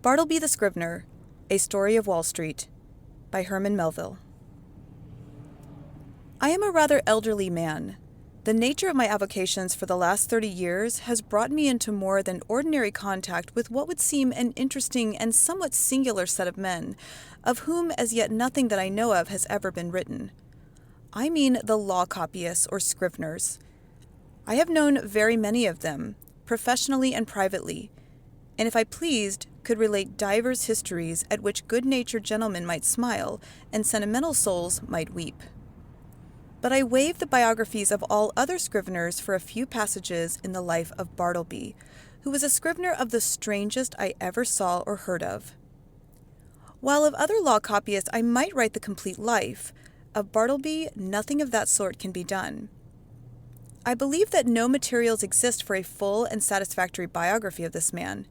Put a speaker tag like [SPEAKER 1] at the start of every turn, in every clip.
[SPEAKER 1] Bartleby the Scrivener, A Story of Wall Street, by Herman Melville. I am a rather elderly man. The nature of my avocations for the last 30 years has brought me into more than ordinary contact with what would seem an interesting and somewhat singular set of men, of whom as yet nothing that I know of has ever been written. I mean the law copyists or scriveners. I have known very many of them, professionally and privately, and if I pleased, could relate divers histories at which good-natured gentlemen might smile and sentimental souls might weep. But I waive the biographies of all other scriveners for a few passages in the life of Bartleby, who was a scrivener of the strangest I ever saw or heard of. While of other law copyists I might write the complete life, of Bartleby nothing of that sort can be done. I believe that no materials exist for a full and satisfactory biography of this man.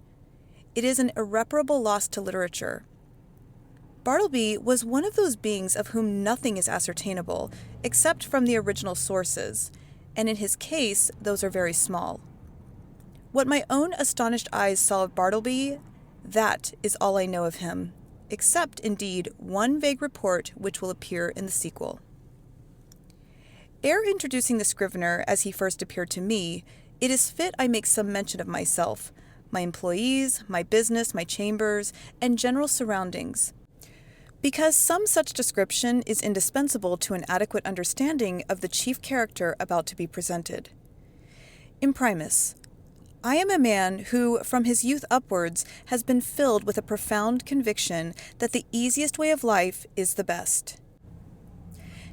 [SPEAKER 1] It is an irreparable loss to literature. Bartleby was one of those beings of whom nothing is ascertainable, except from the original sources, and in his case, those are very small. What my own astonished eyes saw of Bartleby, that is all I know of him, except, indeed, one vague report which will appear in the sequel. Ere introducing the scrivener as he first appeared to me, it is fit I make some mention of myself, my employees, my business, my chambers, and general surroundings, because some such description is indispensable to an adequate understanding of the chief character about to be presented. Imprimis, I am a man who, from his youth upwards, has been filled with a profound conviction that the easiest way of life is the best.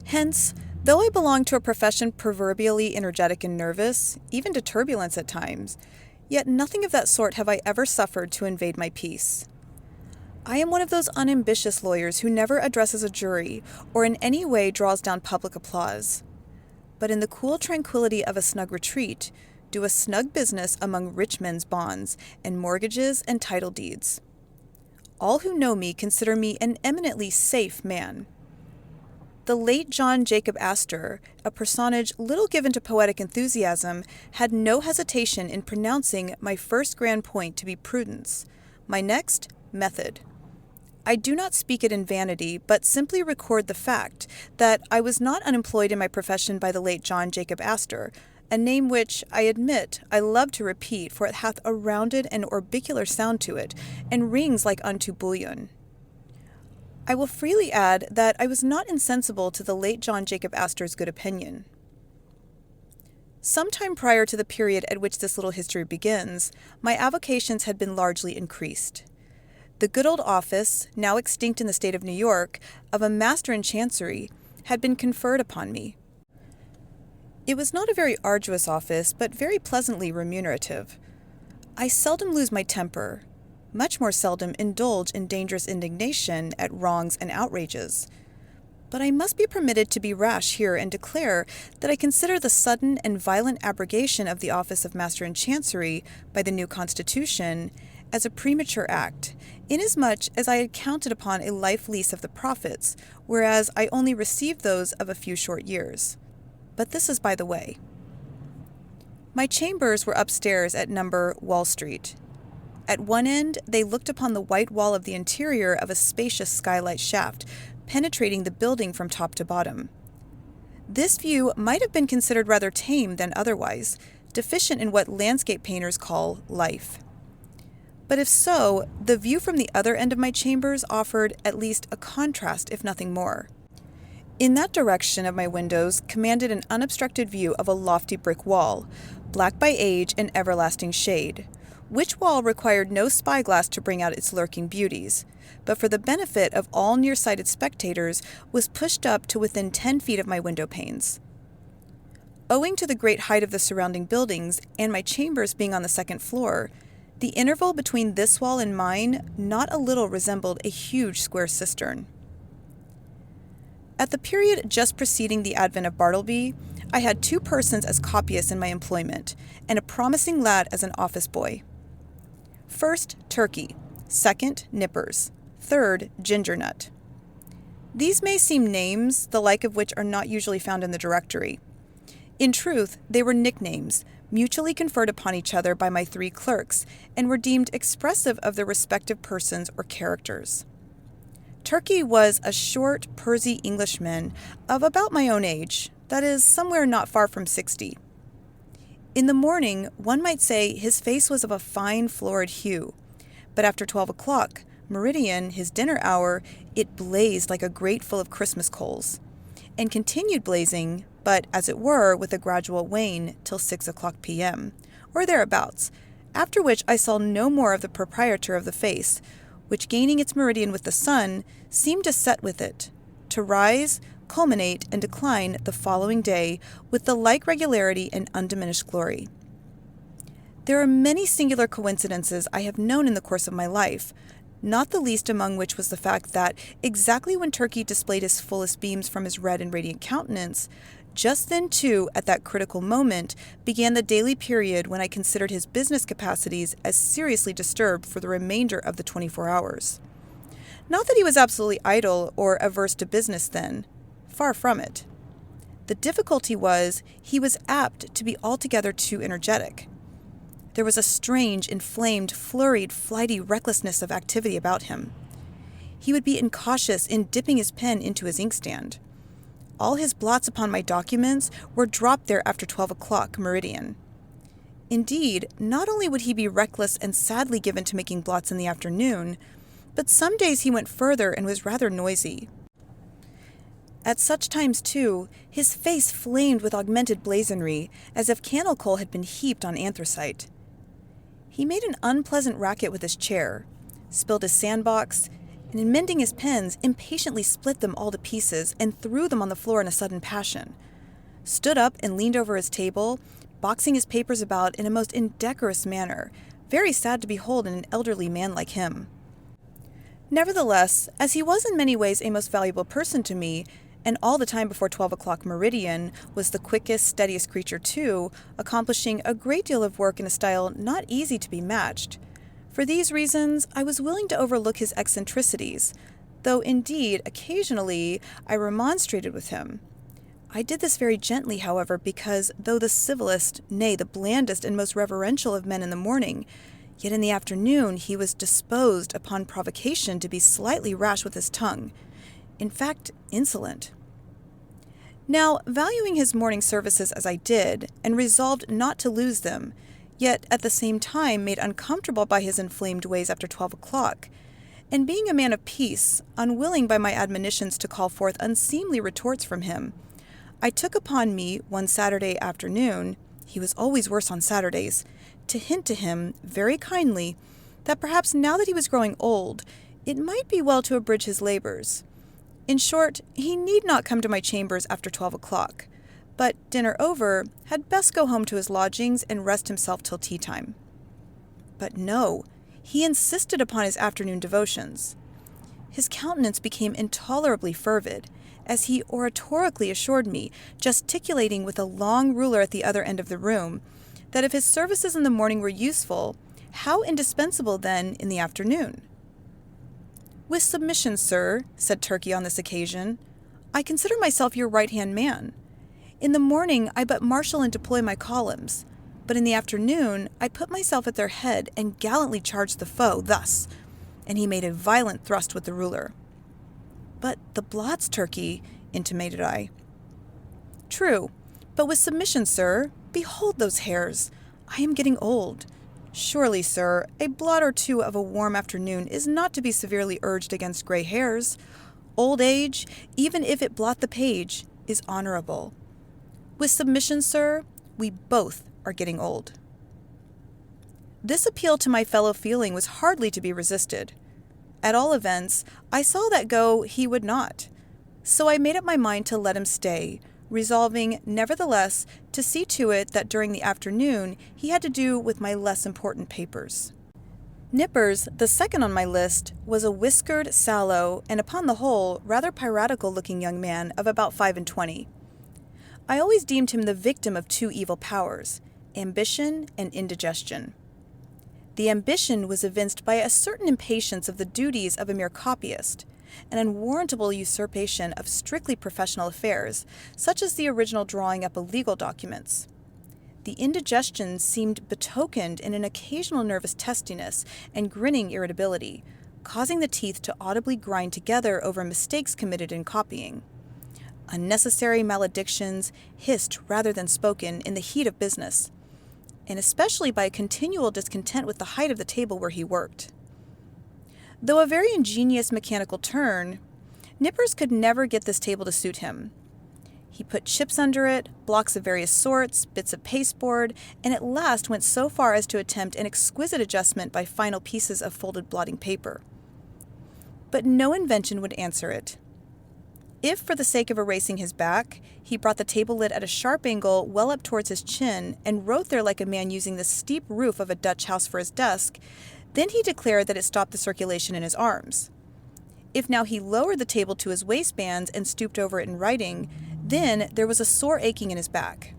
[SPEAKER 1] Hence, though I belong to a profession proverbially energetic and nervous, even to turbulence at times, yet nothing of that sort have I ever suffered to invade my peace. I am one of those unambitious lawyers who never addresses a jury or in any way draws down public applause, but in the cool tranquility of a snug retreat, do a snug business among rich men's bonds and mortgages and title deeds. All who know me consider me an eminently safe man. The late John Jacob Astor, a personage little given to poetic enthusiasm, had no hesitation in pronouncing my first grand point to be prudence, my next, method. I do not speak it in vanity, but simply record the fact that I was not unemployed in my profession by the late John Jacob Astor, a name which, I admit, I love to repeat, for it hath a rounded and orbicular sound to it, and rings like unto bullion. I will freely add that I was not insensible to the late John Jacob Astor's good opinion. Some time prior to the period at which this little history begins, my avocations had been largely increased. The good old office, now extinct in the state of New York, of a master in chancery, had been conferred upon me. It was not a very arduous office, but very pleasantly remunerative. I seldom lose my temper, much more seldom indulge in dangerous indignation at wrongs and outrages. But I must be permitted to be rash here and declare that I consider the sudden and violent abrogation of the office of Master in Chancery by the new Constitution as a premature act, inasmuch as I had counted upon a life lease of the profits, whereas I only received those of a few short years. But this is by the way. My chambers were upstairs at No. Wall Street. At one end, they looked upon the white wall of the interior of a spacious skylight shaft, penetrating the building from top to bottom. This view might have been considered rather tame than otherwise, deficient in what landscape painters call life. But if so, the view from the other end of my chambers offered at least a contrast, if nothing more. In that direction of my windows commanded an unobstructed view of a lofty brick wall, black by age and everlasting shade, which wall required no spyglass to bring out its lurking beauties, but for the benefit of all near-sighted spectators was pushed up to within 10 feet of my window panes. Owing to the great height of the surrounding buildings and my chambers being on the second floor, the interval between this wall and mine not a little resembled a huge square cistern. At the period just preceding the advent of Bartleby, I had 2 persons as copyists in my employment, and a promising lad as an office boy. First, Turkey. Second, Nippers. Third, Gingernut. These may seem names, the like of which are not usually found in the directory. In truth, they were nicknames, mutually conferred upon each other by my 3 clerks, and were deemed expressive of their respective persons or characters. Turkey was a short, pursy Englishman of about my own age, that is, somewhere not far from 60. In the morning, one might say his face was of a fine, florid hue, but after 12 o'clock, meridian, his dinner hour, it blazed like a grate full of Christmas coals, and continued blazing, but, as it were, with a gradual wane, till 6 o'clock p.m., or thereabouts, after which I saw no more of the proprietor of the face, which, gaining its meridian with the sun, seemed to set with it, to rise, culminate, and decline the following day with the like regularity and undiminished glory. There are many singular coincidences I have known in the course of my life, not the least among which was the fact that, exactly when Turkey displayed his fullest beams from his red and radiant countenance, just then, too, at that critical moment, began the daily period when I considered his business capacities as seriously disturbed for the remainder of the 24 hours. Not that he was absolutely idle or averse to business then. Far from it. The difficulty was, he was apt to be altogether too energetic. There was a strange, inflamed, flurried, flighty recklessness of activity about him. He would be incautious in dipping his pen into his inkstand. All his blots upon my documents were dropped there after 12 o'clock, meridian. Indeed, not only would he be reckless and sadly given to making blots in the afternoon, but some days he went further and was rather noisy. At such times, too, his face flamed with augmented blazonry, as if candle coal had been heaped on anthracite. He made an unpleasant racket with his chair, spilled his sandbox, and in mending his pens, impatiently split them all to pieces and threw them on the floor in a sudden passion, stood up and leaned over his table, boxing his papers about in a most indecorous manner, very sad to behold in an elderly man like him. Nevertheless, as he was in many ways a most valuable person to me, and all the time before 12 o'clock meridian was the quickest, steadiest creature too, accomplishing a great deal of work in a style not easy to be matched. For these reasons, I was willing to overlook his eccentricities, though indeed, occasionally, I remonstrated with him. I did this very gently, however, because though the civilest, nay, the blandest and most reverential of men in the morning, yet in the afternoon he was disposed, upon provocation, to be slightly rash with his tongue, in fact, insolent. Now, valuing his morning services as I did, and resolved not to lose them, yet at the same time made uncomfortable by his inflamed ways after 12 o'clock, and being a man of peace, unwilling by my admonitions to call forth unseemly retorts from him, I took upon me one Saturday afternoon, he was always worse on Saturdays, to hint to him, very kindly, that perhaps now that he was growing old, it might be well to abridge his labors. In short, he need not come to my chambers after 12 o'clock, but, dinner over, had best go home to his lodgings and rest himself till tea-time. But no, he insisted upon his afternoon devotions. His countenance became intolerably fervid, as he oratorically assured me, gesticulating with a long ruler at the other end of the room, that if his services in the morning were useful, how indispensable then in the afternoon? "With submission, sir," said Turkey on this occasion, "I consider myself your right-hand man. In the morning I but marshal and deploy my columns, but in the afternoon I put myself at their head and gallantly charge the foe, thus," and he made a violent thrust with the ruler. "But the blots, Turkey," intimated I. "True, but with submission, sir. Behold those hairs. I am getting old. Surely, sir, a blot or two of a warm afternoon is not to be severely urged against gray hairs. Old age, even if it blot the page, is honorable. With submission, sir, we both are getting old." This appeal to my fellow feeling was hardly to be resisted. At all events, I saw that go he would not. So I made up my mind to let him stay, resolving, nevertheless, to see to it that during the afternoon he had to do with my less important papers. Nippers, the second on my list, was a whiskered, sallow, and upon the whole, rather piratical-looking young man of about 25. I always deemed him the victim of 2 evil powers, ambition and indigestion. The ambition was evinced by a certain impatience of the duties of a mere copyist, an unwarrantable usurpation of strictly professional affairs, such as the original drawing up of legal documents. The indigestion seemed betokened in an occasional nervous testiness and grinning irritability, causing the teeth to audibly grind together over mistakes committed in copying. Unnecessary maledictions, hissed rather than spoken in the heat of business, and especially by a continual discontent with the height of the table where he worked. Though a very ingenious mechanical turn, Nippers could never get this table to suit him. He put chips under it, blocks of various sorts, bits of pasteboard, and at last went so far as to attempt an exquisite adjustment by final pieces of folded blotting paper. But no invention would answer it. If, for the sake of erasing his back, he brought the table lid at a sharp angle well up towards his chin and wrote there like a man using the steep roof of a Dutch house for his desk, then he declared that it stopped the circulation in his arms. If now he lowered the table to his waistbands and stooped over it in writing, then there was a sore aching in his back.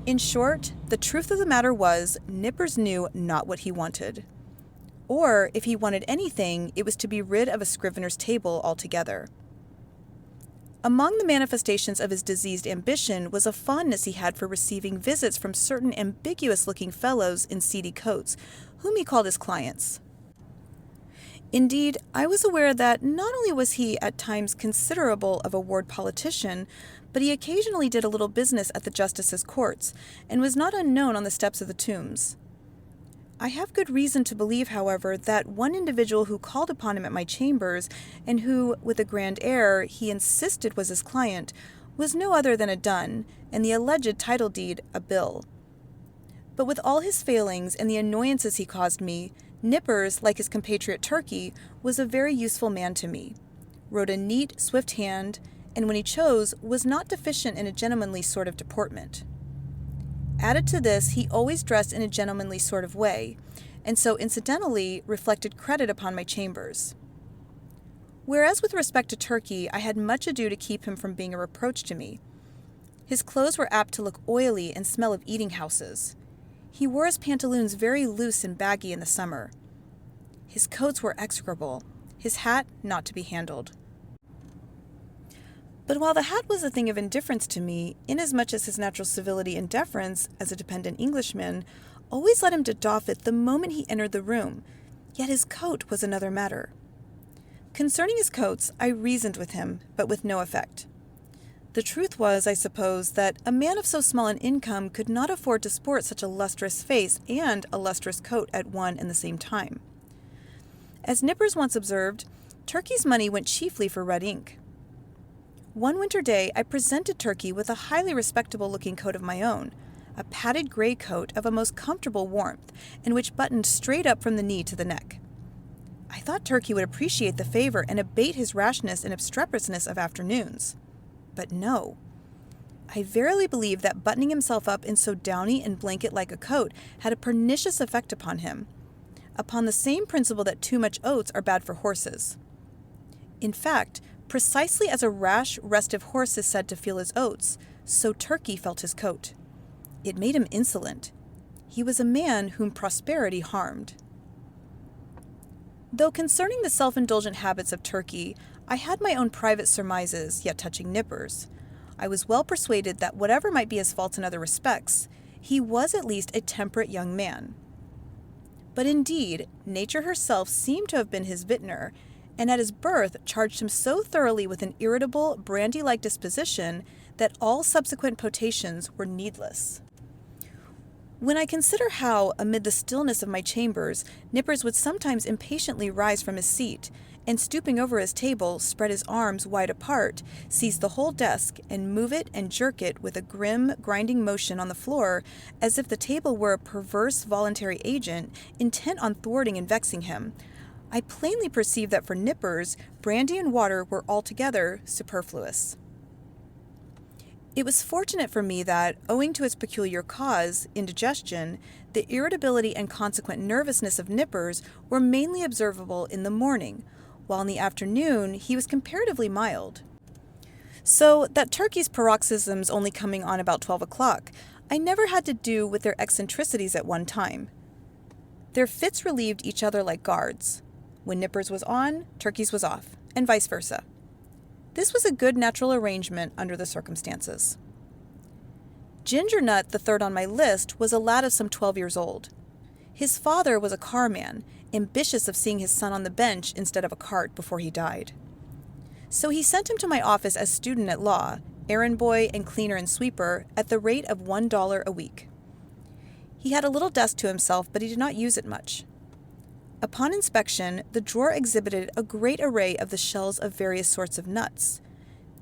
[SPEAKER 1] In short, the truth of the matter was, Nippers knew not what he wanted. Or, if he wanted anything, it was to be rid of a scrivener's table altogether. Among the manifestations of his diseased ambition was a fondness he had for receiving visits from certain ambiguous-looking fellows in seedy coats, whom he called his clients. Indeed, I was aware that not only was he at times considerable of a ward politician, but he occasionally did a little business at the justices' courts, and was not unknown on the steps of the tombs. I have good reason to believe, however, that one individual who called upon him at my chambers, and who, with a grand air, he insisted was his client, was no other than a dun, and the alleged title deed a bill. But with all his failings and the annoyances he caused me, Nippers, like his compatriot Turkey, was a very useful man to me, wrote a neat, swift hand, and when he chose, was not deficient in a gentlemanly sort of deportment. Added to this, he always dressed in a gentlemanly sort of way, and so incidentally reflected credit upon my chambers. Whereas with respect to Turkey, I had much ado to keep him from being a reproach to me. His clothes were apt to look oily and smell of eating houses. He wore his pantaloons very loose and baggy in the summer. His coats were execrable, his hat not to be handled. But while the hat was a thing of indifference to me, inasmuch as his natural civility and deference, as a dependent Englishman, always led him to doff it the moment he entered the room, yet his coat was another matter. Concerning his coats, I reasoned with him, but with no effect. The truth was, I suppose, that a man of so small an income could not afford to sport such a lustrous face and a lustrous coat at one and the same time. As Nippers once observed, Turkey's money went chiefly for red ink. One winter day, I presented Turkey with a highly respectable-looking coat of my own, a padded gray coat of a most comfortable warmth, and which buttoned straight up from the knee to the neck. I thought Turkey would appreciate the favor and abate his rashness and obstreperousness of afternoons. But no. I verily believe that buttoning himself up in so downy and blanket-like a coat had a pernicious effect upon him, upon the same principle that too much oats are bad for horses. In fact, precisely as a rash, restive horse is said to feel his oats, so Turkey felt his coat. It made him insolent. He was a man whom prosperity harmed. Though concerning the self-indulgent habits of Turkey, I had my own private surmises, yet touching Nippers, I was well persuaded that whatever might be his faults in other respects, he was at least a temperate young man. But indeed, nature herself seemed to have been his vintner, and at his birth charged him so thoroughly with an irritable, brandy-like disposition that all subsequent potations were needless. When I consider how, amid the stillness of my chambers, Nippers would sometimes impatiently rise from his seat, and stooping over his table, spread his arms wide apart, seize the whole desk, and move it and jerk it with a grim, grinding motion on the floor, as if the table were a perverse voluntary agent, intent on thwarting and vexing him, I plainly perceived that for Nippers, brandy and water were altogether superfluous. It was fortunate for me that, owing to its peculiar cause, indigestion, the irritability and consequent nervousness of Nippers were mainly observable in the morning, while in the afternoon he was comparatively mild. So that Turkey's paroxysms only coming on about 12 o'clock, I never had to do with their eccentricities at one time. Their fits relieved each other like guards. When Nippers was on, Turkey's was off, and vice versa. This was a good natural arrangement under the circumstances. Ginger Nut, the third on my list, was a lad of some 12 years old. His father was a carman, ambitious of seeing his son on the bench instead of a cart before he died. So he sent him to my office as student at law, errand boy and cleaner and sweeper, at the rate of $1 a week. He had a little desk to himself, but he did not use it much. Upon inspection, the drawer exhibited a great array of the shells of various sorts of nuts.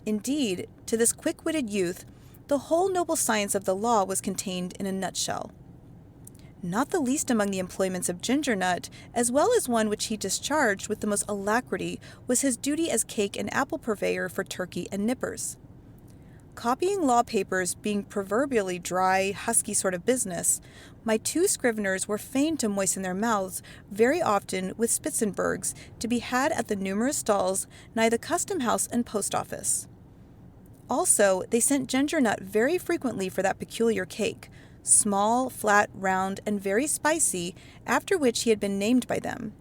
[SPEAKER 1] Indeed, to this quick-witted youth, the whole noble science of the law was contained in a nutshell. Not the least among the employments of Ginger Nut, as well as one which he discharged with the most alacrity, was his duty as cake and apple purveyor for Turkey and Nippers. Copying law papers being proverbially dry, husky sort of business, my two Scriveners were fain to moisten their mouths very often with Spitzenbergs to be had at the numerous stalls nigh the custom house and post office. Also, they sent Ginger Nut very frequently for that peculiar cake, small, flat, round, and very spicy, after which he had been named by them.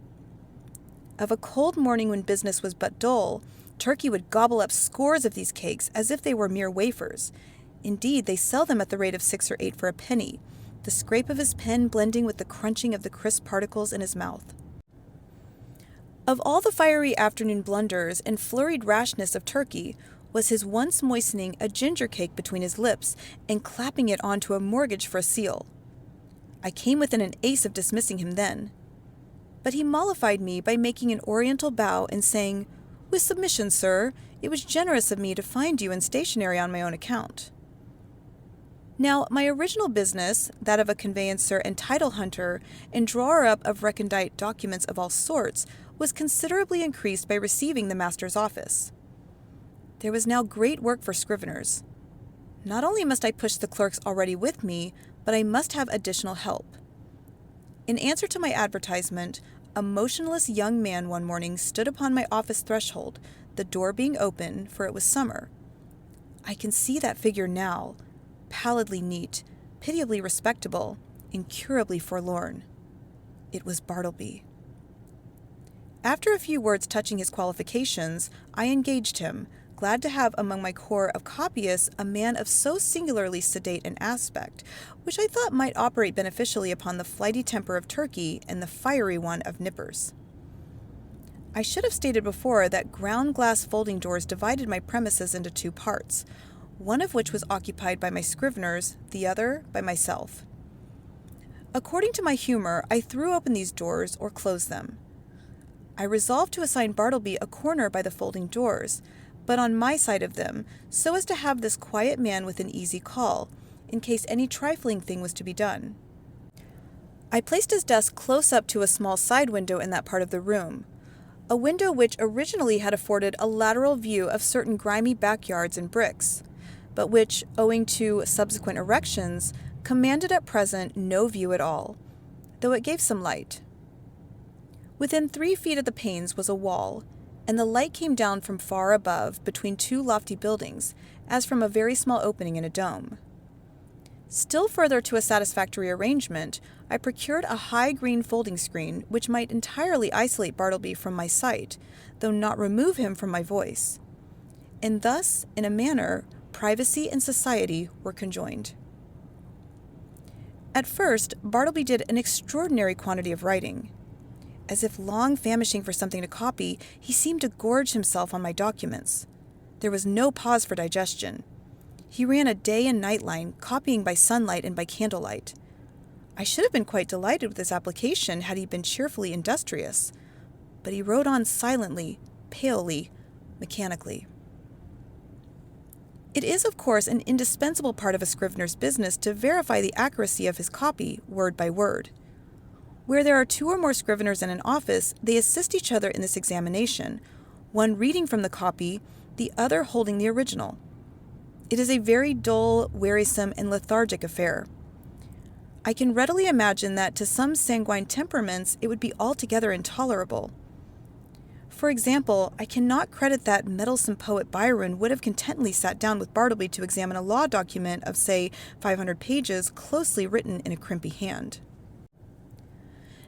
[SPEAKER 1] Of a cold morning when business was but dull, Turkey would gobble up scores of these cakes as if they were mere wafers. Indeed, they sell them at the rate of 6 or 8 for a penny, the scrape of his pen blending with the crunching of the crisp particles in his mouth. Of all the fiery afternoon blunders and flurried rashness of Turkey, was his once moistening a ginger cake between his lips and clapping it on to a mortgage for a seal. I came within an ace of dismissing him then. But he mollified me by making an oriental bow and saying, "With submission, sir, it was generous of me to find you in stationery on my own account." Now, my original business, that of a conveyancer and title hunter and drawer-up of recondite documents of all sorts, was considerably increased by receiving the master's office. There was now great work for Scriveners. Not only must I push the clerks already with me, but I must have additional help. In answer to my advertisement, a motionless young man one morning stood upon my office threshold, the door being open, for it was summer. I can see that figure now, pallidly neat, pitiably respectable, incurably forlorn. It was Bartleby. After a few words touching his qualifications, I engaged him, glad to have among my corps of copyists a man of so singularly sedate an aspect, which I thought might operate beneficially upon the flighty temper of Turkey and the fiery one of Nippers. I should have stated before that ground glass folding doors divided my premises into 2 parts, one of which was occupied by my Scriveners, the other by myself. According to my humor, I threw open these doors or closed them. I resolved to assign Bartleby a corner by the folding doors, but on my side of them, so as to have this quiet man within easy call, in case any trifling thing was to be done. I placed his desk close up to a small side window in that part of the room, a window which originally had afforded a lateral view of certain grimy backyards and bricks, but which, owing to subsequent erections, commanded at present no view at all, though it gave some light. Within 3 feet of the panes was a wall, and the light came down from far above between 2 lofty buildings, as from a very small opening in a dome. Still further to a satisfactory arrangement, I procured a high green folding screen which might entirely isolate Bartleby from my sight, though not remove him from my voice. And thus, in a manner, privacy and society were conjoined. At first, Bartleby did an extraordinary quantity of writing. As if long famishing for something to copy, he seemed to gorge himself on my documents. There was no pause for digestion. He ran a day and night line, copying by sunlight and by candlelight. I should have been quite delighted with his application had he been cheerfully industrious, but he wrote on silently, palely, mechanically. It is, of course, an indispensable part of a Scrivener's business to verify the accuracy of his copy, word by word. Where there are 2 or more Scriveners in an office, they assist each other in this examination, one reading from the copy, the other holding the original. It is a very dull, wearisome, and lethargic affair. I can readily imagine that to some sanguine temperaments it would be altogether intolerable. For example, I cannot credit that meddlesome poet Byron would have contentedly sat down with Bartleby to examine a law document of, say, 500 pages closely written in a crimpy hand.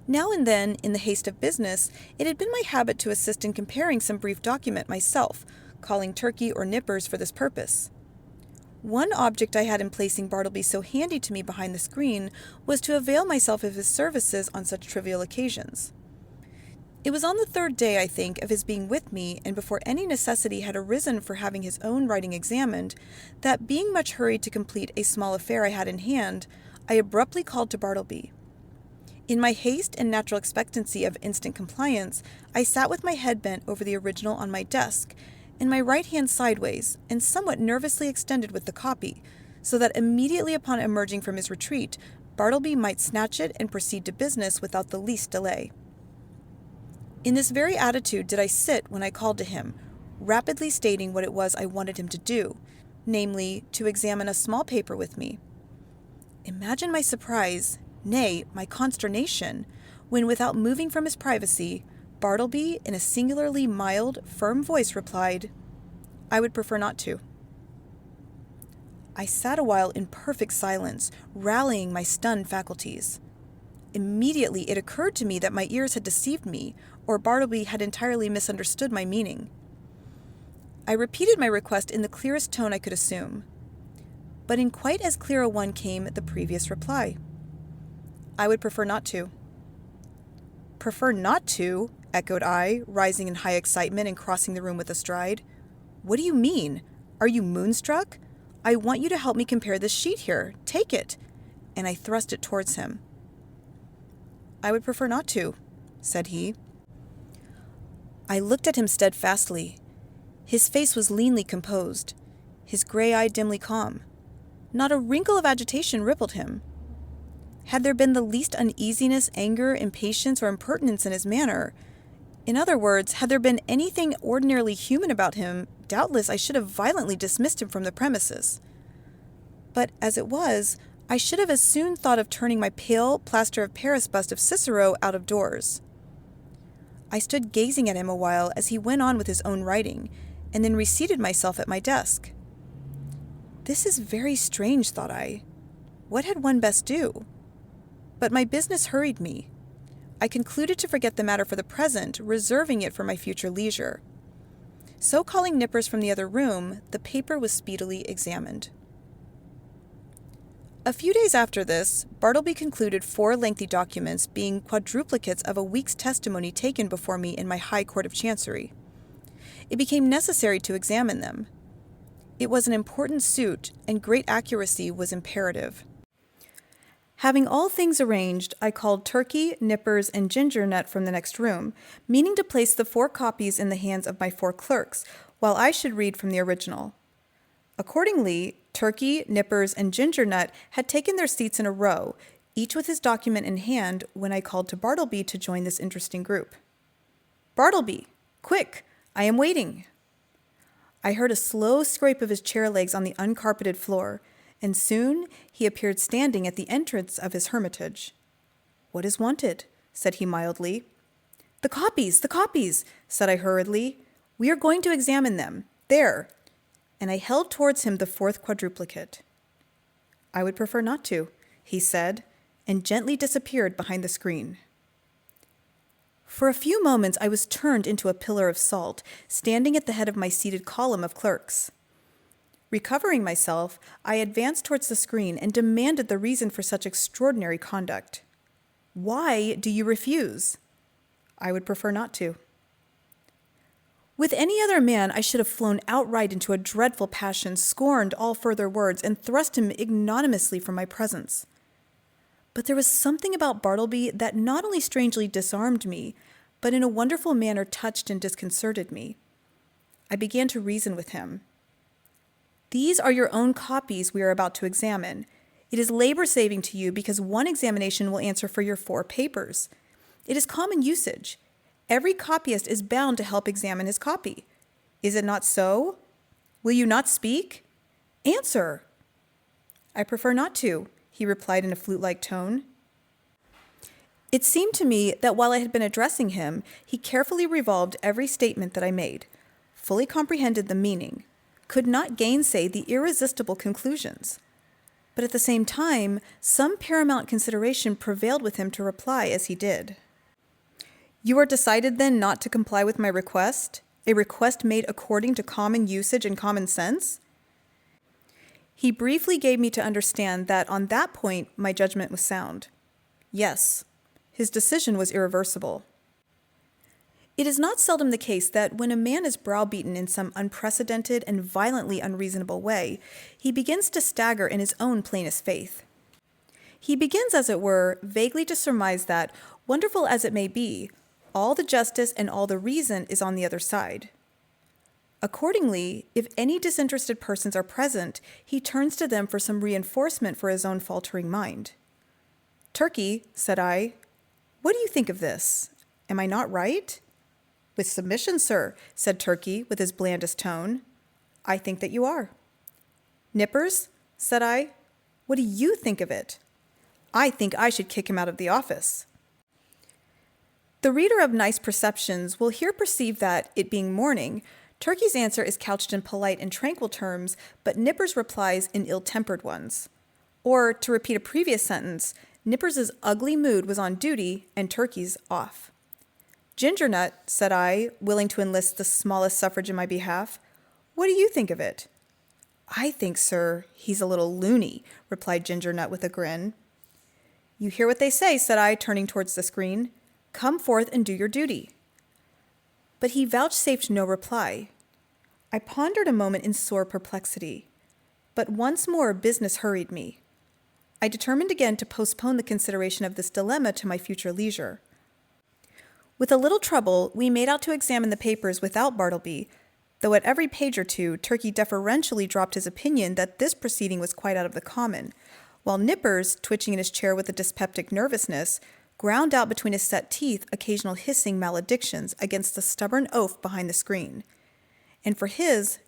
[SPEAKER 1] Now and then, in the haste of business, it had been my habit to assist in comparing some brief document myself, calling Turkey or Nippers for this purpose. One object I had in placing Bartleby so handy to me behind the screen was to avail myself of his services on such trivial occasions. It was on the third day, I think, of his being with me, and before any necessity had arisen for having his own writing examined, that being much hurried to complete a small affair I had in hand, I abruptly called to Bartleby. In my haste and natural expectancy of instant compliance, I sat with my head bent over the original on my desk, and my right hand sideways, and somewhat nervously extended with the copy, so that immediately upon emerging from his retreat, Bartleby might snatch it and proceed to business without the least delay. In this very attitude did I sit when I called to him, rapidly stating what it was I wanted him to do, namely, to examine a small paper with me. Imagine my surprise, nay, my consternation, when without moving from his privacy, Bartleby, in a singularly mild, firm voice, replied, "I would prefer not to." I sat a while in perfect silence, rallying my stunned faculties. Immediately it occurred to me that my ears had deceived me, or Bartleby had entirely misunderstood my meaning. I repeated my request in the clearest tone I could assume, but in quite as clear a one came the previous reply. "I would prefer not to." "Prefer not to?" echoed I, rising in high excitement and crossing the room with a stride. "What do you mean? Are you moonstruck? I want you to help me compare this sheet here. Take it." And I thrust it towards him. "I would prefer not to," said he. I looked at him steadfastly. His face was leanly composed, his gray eye dimly calm. Not a wrinkle of agitation rippled him. Had there been the least uneasiness, anger, impatience, or impertinence in his manner, in other words, had there been anything ordinarily human about him, doubtless I should have violently dismissed him from the premises. But as it was, I should have as soon thought of turning my pale, plaster of Paris bust of Cicero out of doors. I stood gazing at him a while as he went on with his own writing, and then reseated myself at my desk. This is very strange, thought I. What had one best do? But my business hurried me. I concluded to forget the matter for the present, reserving it for my future leisure. So calling Nippers from the other room, the paper was speedily examined. A few days after this, Bartleby concluded 4 lengthy documents, being quadruplicates of a week's testimony taken before me in my High Court of Chancery. It became necessary to examine them. It was an important suit, and great accuracy was imperative. Having all things arranged, I called Turkey, Nippers, and Ginger Nut from the next room, meaning to place the 4 copies in the hands of my 4 clerks, while I should read from the original. Accordingly, Turkey, Nippers, and Ginger Nut had taken their seats in a row, each with his document in hand, when I called to Bartleby to join this interesting group. "Bartleby, quick, I am waiting." I heard a slow scrape of his chair legs on the uncarpeted floor, and soon he appeared standing at the entrance of his hermitage. "What is wanted?" said he mildly. The copies," said I hurriedly. "We are going to examine them. There." And I held towards him the 4th quadruplicate. "I would prefer not to," he said, and gently disappeared behind the screen. For a few moments I was turned into a pillar of salt, standing at the head of my seated column of clerks. Recovering myself, I advanced towards the screen and demanded the reason for such extraordinary conduct. "Why do you refuse?" "I would prefer not to." With any other man, I should have flown outright into a dreadful passion, scorned all further words, and thrust him ignominiously from my presence. But there was something about Bartleby that not only strangely disarmed me, but in a wonderful manner touched and disconcerted me. I began to reason with him. "These are your own copies we are about to examine. It is labor-saving to you because one examination will answer for your 4 papers. It is common usage. Every copyist is bound to help examine his copy. Is it not so? Will you not speak? Answer." "I prefer not to," he replied in a flute-like tone. It seemed to me that while I had been addressing him, he carefully revolved every statement that I made, fully comprehended the meaning, could not gainsay the irresistible conclusions. But at the same time, some paramount consideration prevailed with him to reply as he did. "You are decided, then, not to comply with my request? A request made according to common usage and common sense?" He briefly gave me to understand that on that point my judgment was sound. Yes, his decision was irreversible. It is not seldom the case that when a man is browbeaten in some unprecedented and violently unreasonable way, he begins to stagger in his own plainest faith. He begins, as it were, vaguely to surmise that, wonderful as it may be, all the justice and all the reason is on the other side. Accordingly, if any disinterested persons are present, he turns to them for some reinforcement for his own faltering mind. "Turkey," said I, "what do you think of this? Am I not right?" "With submission, sir," said Turkey with his blandest tone. "I think that you are." "Nippers," said I, "what do you think of it?" "I think I should kick him out of the office." The reader of nice perceptions will here perceive that, it being morning, Turkey's answer is couched in polite and tranquil terms, but Nippers replies in ill-tempered ones. Or, to repeat a previous sentence, Nippers' ugly mood was on duty and Turkey's off. "Gingernut," said I, willing to enlist the smallest suffrage in my behalf, "what do you think of it?" "I think, sir, he's a little loony," replied Gingernut with a grin. "You hear what they say," said I, turning towards the screen. "Come forth and do your duty." But he vouchsafed no reply. I pondered a moment in sore perplexity. But once more business hurried me. I determined again to postpone the consideration of this dilemma to my future leisure. With a little trouble, we made out to examine the papers without Bartleby, though at every page or two, Turkey deferentially dropped his opinion that this proceeding was quite out of the common, while Nippers, twitching in his chair with a dyspeptic nervousness, ground out between his set teeth occasional hissing maledictions against the stubborn oaf behind the screen. And for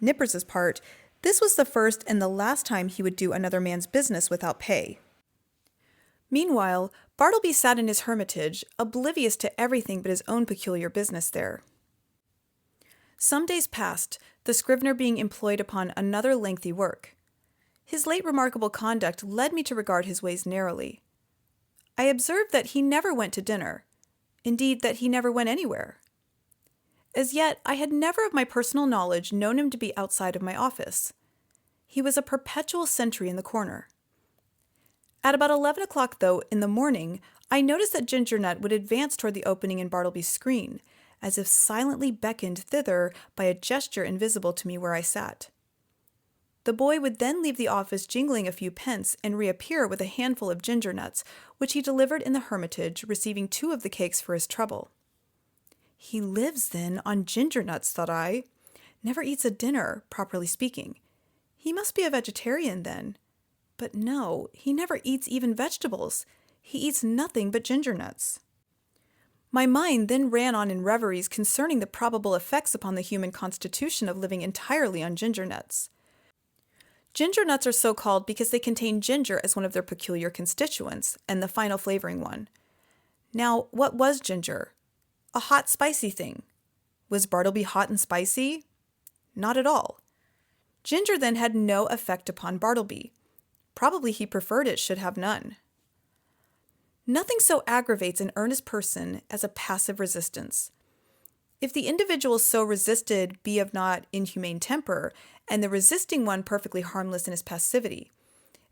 [SPEAKER 1] Nippers' part, this was the first and the last time he would do another man's business without pay. Meanwhile, Bartleby sat in his hermitage, oblivious to everything but his own peculiar business there. Some days passed, the Scrivener being employed upon another lengthy work. His late remarkable conduct led me to regard his ways narrowly. I observed that he never went to dinner, indeed that he never went anywhere. As yet, I had never of my personal knowledge known him to be outside of my office. He was a perpetual sentry in the corner. At about 11 o'clock, though, in the morning, I noticed that Gingernut would advance toward the opening in Bartleby's screen, as if silently beckoned thither by a gesture invisible to me where I sat. The boy would then leave the office jingling a few pence and reappear with a handful of gingernuts, which he delivered in the hermitage, receiving 2 of the cakes for his trouble. He lives, then, on gingernuts, thought I. Never eats a dinner, properly speaking. He must be a vegetarian, then. But no, he never eats even vegetables. He eats nothing but gingernuts. My mind then ran on in reveries concerning the probable effects upon the human constitution of living entirely on gingernuts. Gingernuts are so called because they contain ginger as one of their peculiar constituents, and the final flavoring one. Now, what was ginger? A hot, spicy thing. Was Bartleby hot and spicy? Not at all. Ginger then had no effect upon Bartleby. Probably he preferred it should have none. Nothing so aggravates an earnest person as a passive resistance. If the individual so resisted be of not inhumane temper, and the resisting one perfectly harmless in his passivity,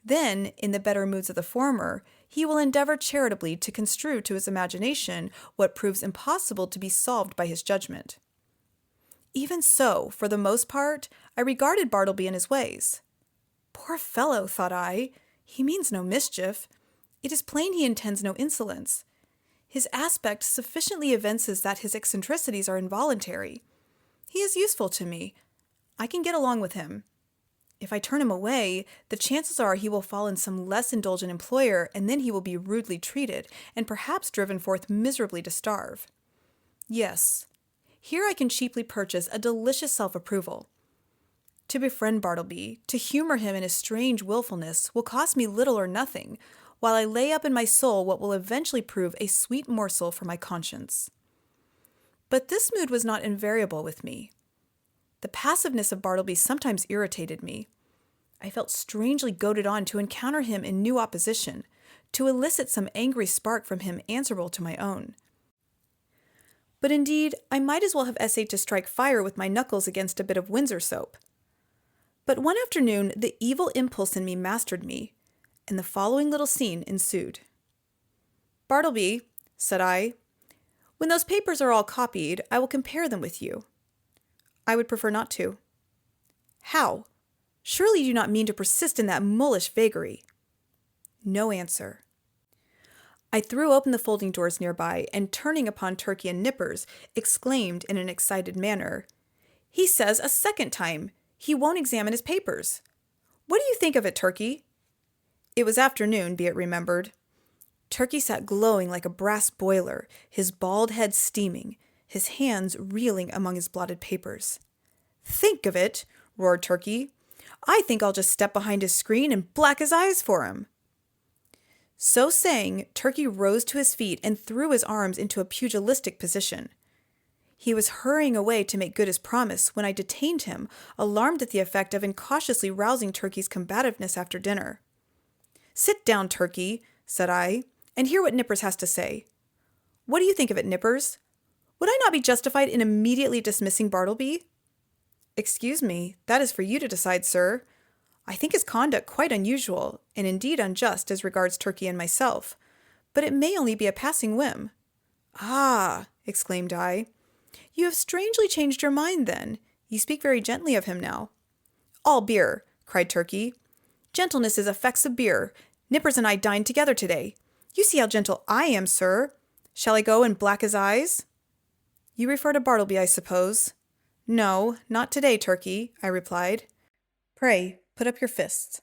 [SPEAKER 1] then, in the better moods of the former, he will endeavor charitably to construe to his imagination what proves impossible to be solved by his judgment. Even so, for the most part, I regarded Bartleby and his ways. Poor fellow, thought I, he means no mischief. It is plain he intends no insolence. His aspect sufficiently evinces that his eccentricities are involuntary. He is useful to me. I can get along with him. If I turn him away, the chances are he will fall in some less indulgent employer, and then he will be rudely treated, and perhaps driven forth miserably to starve. Yes, here I can cheaply purchase a delicious self-approval. To befriend Bartleby, to humor him in his strange willfulness, will cost me little or nothing, while I lay up in my soul what will eventually prove a sweet morsel for my conscience. But this mood was not invariable with me. The passiveness of Bartleby sometimes irritated me. I felt strangely goaded on to encounter him in new opposition, to elicit some angry spark from him answerable to my own. But indeed, I might as well have essayed to strike fire with my knuckles against a bit of Windsor soap. But one afternoon, the evil impulse in me mastered me, and the following little scene ensued. "Bartleby," said I, "when those papers are all copied, I will compare them with you." "I would prefer not to." "How? Surely you do not mean to persist in that mullish vagary?" No answer. I threw open the folding doors nearby, and turning upon Turkey and Nippers, exclaimed in an excited manner, "He says a second time, he won't examine his papers. What do you think of it, Turkey?" It was afternoon, be it remembered. Turkey sat glowing like a brass boiler, his bald head steaming, his hands reeling among his blotted papers. "Think of it?" roared Turkey. "I think I'll just step behind his screen and black his eyes for him." So saying, Turkey rose to his feet and threw his arms into a pugilistic position. He was hurrying away to make good his promise when I detained him, alarmed at the effect of incautiously rousing Turkey's combativeness after dinner. "Sit down, Turkey," said I, "and hear what Nippers has to say. What do you think of it, Nippers? Would I not be justified in immediately dismissing Bartleby?" "Excuse me, that is for you to decide, sir. I think his conduct quite unusual, and indeed unjust as regards Turkey and myself, but it may only be a passing whim." "Ah!" exclaimed I. "You have strangely changed your mind, then. You speak very gently of him now." "All beer," cried Turkey. "Gentleness is effects of beer. Nippers and I dined together today. You see how gentle I am, sir. Shall I go and black his eyes?" "You refer to Bartleby, I suppose?" "No, not today, Turkey," I replied. "Pray, put up your fists."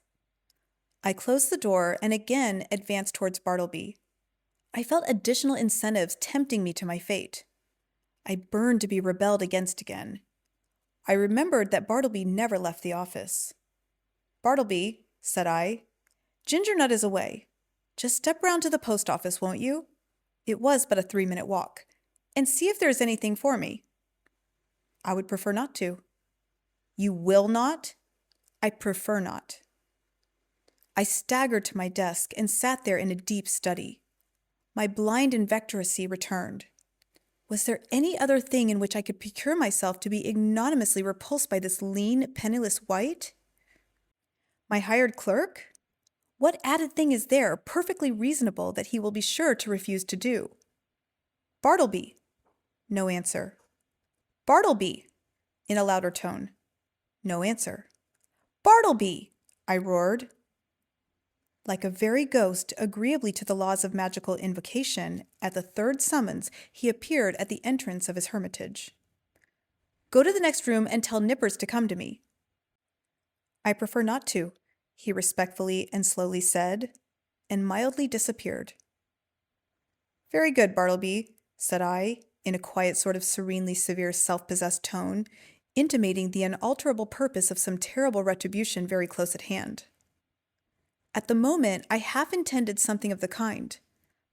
[SPEAKER 1] I closed the door and again advanced towards Bartleby. I felt additional incentives tempting me to my fate. I burned to be rebelled against again. I remembered that Bartleby never left the office. "Bartleby," said I, "Ginger Nut is away. Just step round to the post office, won't you?" It was but a 3-minute walk. "And see if there is anything for me." "I would prefer not to." "You will not?" "I prefer not." I staggered to my desk and sat there in a deep study. My blind inveteracy returned. Was there any other thing in which I could procure myself to be ignominiously repulsed by this lean, penniless wight? My hired clerk? What added thing is there, perfectly reasonable, that he will be sure to refuse to do? "Bartleby." No answer. "Bartleby," in a louder tone. No answer. "Bartleby!" I roared. Like a very ghost, agreeably to the laws of magical invocation, at the third summons he appeared at the entrance of his hermitage. "Go to the next room and tell Nippers to come to me." "I prefer not to," he respectfully and slowly said, and mildly disappeared. "Very good, Bartleby," said I, in a quiet sort of serenely severe self-possessed tone, intimating the unalterable purpose of some terrible retribution very close at hand. At the moment I half intended something of the kind,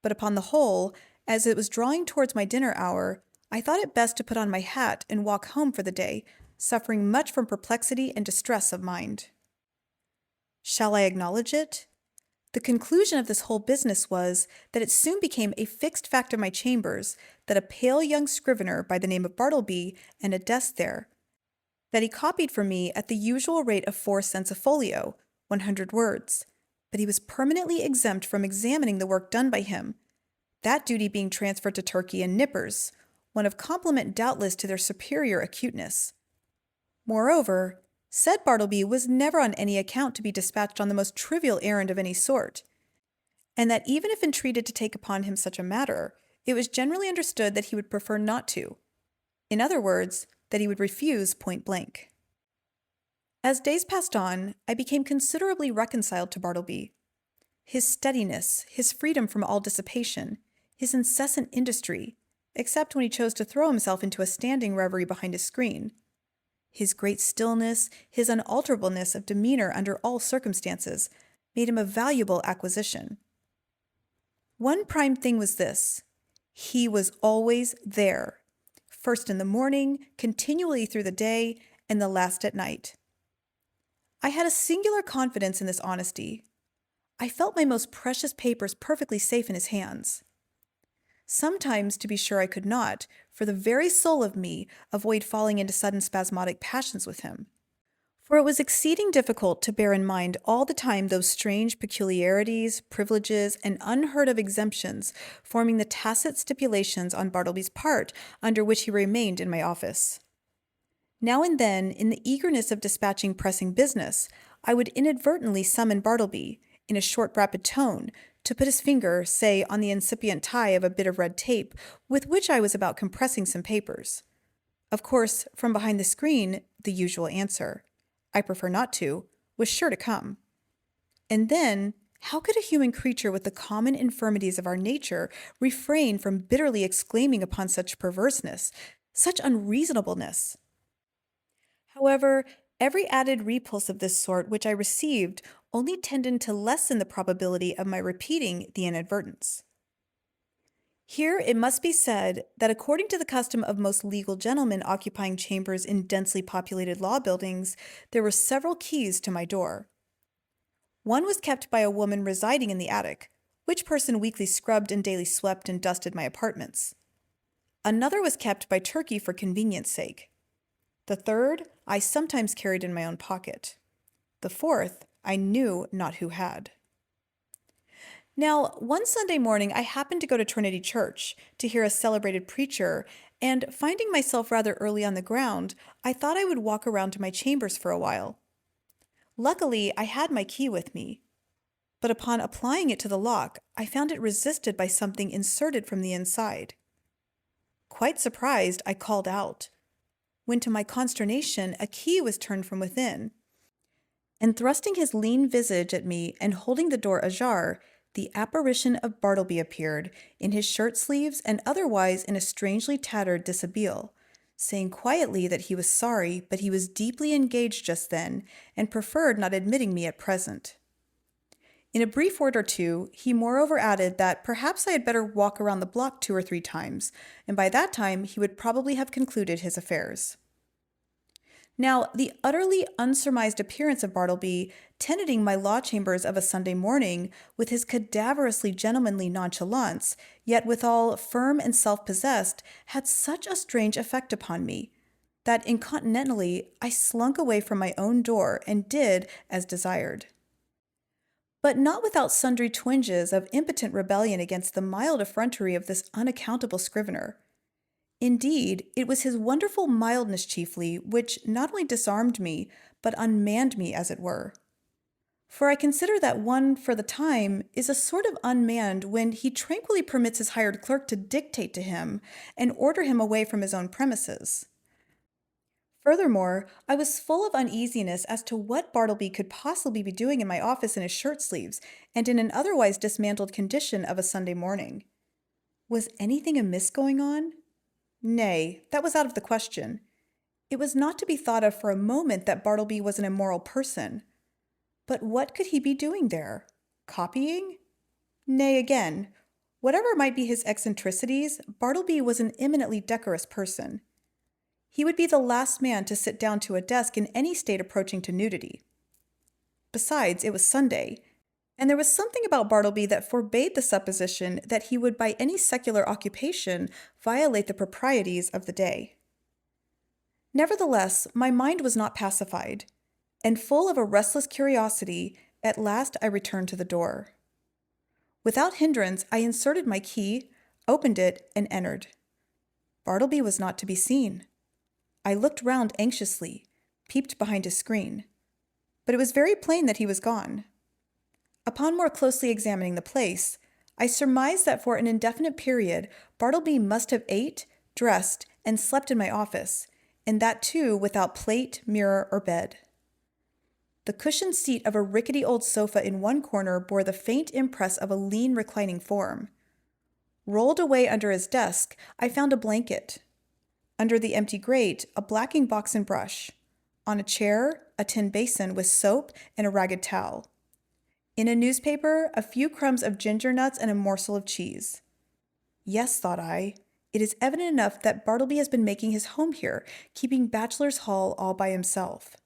[SPEAKER 1] but upon the whole, as it was drawing towards my dinner hour, I thought it best to put on my hat and walk home for the day, suffering much from perplexity and distress of mind. Shall I acknowledge it? The conclusion of this whole business was that it soon became a fixed fact in my chambers that a pale young scrivener by the name of Bartleby and a desk there, that he copied for me at the usual rate of 4 cents a folio, 100 words, but he was permanently exempt from examining the work done by him, that duty being transferred to Turkey and Nippers, one of compliment doubtless to their superior acuteness. Moreover, said Bartleby was never on any account to be dispatched on the most trivial errand of any sort, and that even if entreated to take upon him such a matter, it was generally understood that he would prefer not to. In other words, that he would refuse point blank. As days passed on, I became considerably reconciled to Bartleby. His steadiness, his freedom from all dissipation, his incessant industry, except when he chose to throw himself into a standing reverie behind his screen, his great stillness, his unalterableness of demeanor under all circumstances, made him a valuable acquisition. One prime thing was this: he was always there, first in the morning, continually through the day, and the last at night. I had a singular confidence in this honesty. I felt my most precious papers perfectly safe in his hands. Sometimes, to be sure, I could not, for the very soul of me, avoid falling into sudden spasmodic passions with him. For it was exceeding difficult to bear in mind all the time those strange peculiarities, privileges, and unheard of exemptions forming the tacit stipulations on Bartleby's part under which he remained in my office. Now and then, in the eagerness of dispatching pressing business, I would inadvertently summon Bartleby, in a short, rapid tone, to put his finger, say, on the incipient tie of a bit of red tape with which I was about compressing some papers. Of course, from behind the screen, the usual answer, "I prefer not to," was sure to come. And then, how could a human creature with the common infirmities of our nature refrain from bitterly exclaiming upon such perverseness, such unreasonableness? However, every added repulse of this sort which I received only tended to lessen the probability of my repeating the inadvertence. Here it must be said that according to the custom of most legal gentlemen occupying chambers in densely populated law buildings, there were several keys to my door. One was kept by a woman residing in the attic, which person weekly scrubbed and daily swept and dusted my apartments. Another was kept by Turkey for convenience sake. The third I sometimes carried in my own pocket. The fourth I knew not who had. Now, one Sunday morning I happened to go to Trinity Church to hear a celebrated preacher, and finding myself rather early on the ground, I thought I would walk around to my chambers for a while. Luckily, I had my key with me, but upon applying it to the lock, I found it resisted by something inserted from the inside. Quite surprised, I called out, when to my consternation a key was turned from within, and thrusting his lean visage at me and holding the door ajar, the apparition of Bartleby appeared, in his shirt sleeves and otherwise in a strangely tattered dishabille, saying quietly that he was sorry, but he was deeply engaged just then, and preferred not admitting me at present. In a brief word or two, he moreover added that perhaps I had better walk around the block 2 or 3 times, and by that time he would probably have concluded his affairs. Now, the utterly unsurmised appearance of Bartleby, tenanting my law chambers of a Sunday morning, with his cadaverously gentlemanly nonchalance, yet withal firm and self-possessed, had such a strange effect upon me, that incontinently I slunk away from my own door and did as desired. But not without sundry twinges of impotent rebellion against the mild effrontery of this unaccountable Scrivener. Indeed, it was his wonderful mildness chiefly which not only disarmed me, but unmanned me, as it were. For I consider that one, for the time, is a sort of unmanned when he tranquilly permits his hired clerk to dictate to him and order him away from his own premises. Furthermore, I was full of uneasiness as to what Bartleby could possibly be doing in my office in his shirt sleeves and in an otherwise dismantled condition of a Sunday morning. Was anything amiss going on? Nay, that was out of the question. It was not to be thought of for a moment that Bartleby was an immoral person. But what could he be doing there? Copying? Nay, again, whatever might be his eccentricities, Bartleby was an eminently decorous person. He would be the last man to sit down to a desk in any state approaching to nudity. Besides, it was Sunday, and there was something about Bartleby that forbade the supposition that he would by any secular occupation violate the proprieties of the day. Nevertheless, my mind was not pacified, and full of a restless curiosity, at last I returned to the door. Without hindrance, I inserted my key, opened it, and entered. Bartleby was not to be seen. I looked round anxiously, peeped behind his screen, but it was very plain that he was gone. Upon more closely examining the place, I surmised that for an indefinite period Bartleby must have ate, dressed, and slept in my office, and that too without plate, mirror, or bed. The cushioned seat of a rickety old sofa in one corner bore the faint impress of a lean reclining form. Rolled away under his desk, I found a blanket. Under the empty grate, a blacking box and brush. On a chair, a tin basin with soap and a ragged towel. In a newspaper, a few crumbs of ginger nuts and a morsel of cheese. Yes, thought I, it is evident enough that Bartleby has been making his home here, keeping bachelor's hall all by himself.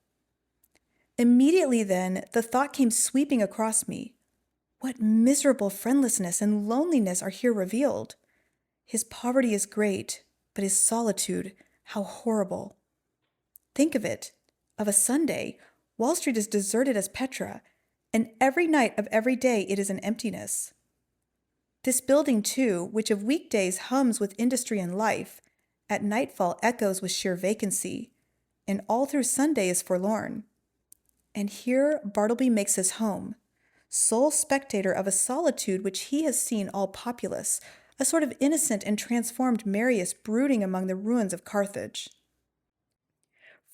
[SPEAKER 1] Immediately then, the thought came sweeping across me. What miserable friendlessness and loneliness are here revealed! His poverty is great, but his solitude, how horrible! Think of it. Of a Sunday, Wall Street is deserted as Petra, and every night of every day it is an emptiness. This building, too, which of weekdays hums with industry and life, at nightfall echoes with sheer vacancy, and all through Sunday is forlorn. And here Bartleby makes his home, sole spectator of a solitude which he has seen all populous, a sort of innocent and transformed Marius brooding among the ruins of Carthage.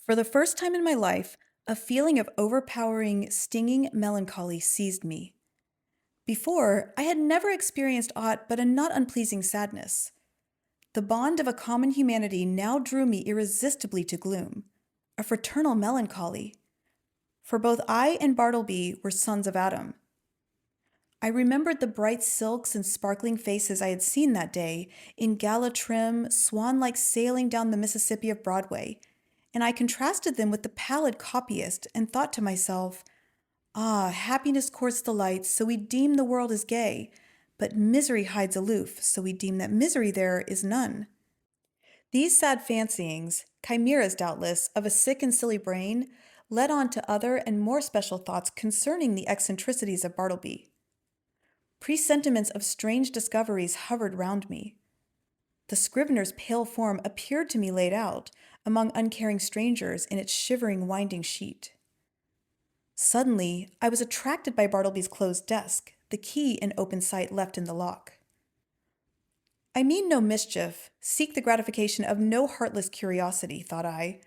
[SPEAKER 1] For the first time in my life, a feeling of overpowering, stinging melancholy seized me. Before, I had never experienced aught but a not unpleasing sadness. The bond of a common humanity now drew me irresistibly to gloom, a fraternal melancholy. For both I and Bartleby were sons of Adam. I remembered the bright silks and sparkling faces I had seen that day, in gala trim, swan-like sailing down the Mississippi of Broadway, and I contrasted them with the pallid copyist and thought to myself, "Ah, happiness courts the light, so we deem the world is gay, but misery hides aloof, so we deem that misery there is none." These sad fancyings, chimeras doubtless, of a sick and silly brain, led on to other and more special thoughts concerning the eccentricities of Bartleby. Presentiments of strange discoveries hovered round me. The Scrivener's pale form appeared to me laid out, among uncaring strangers, in its shivering winding sheet. Suddenly, I was attracted by Bartleby's closed desk, the key in open sight left in the lock. I mean no mischief, seek the gratification of no heartless curiosity, thought I.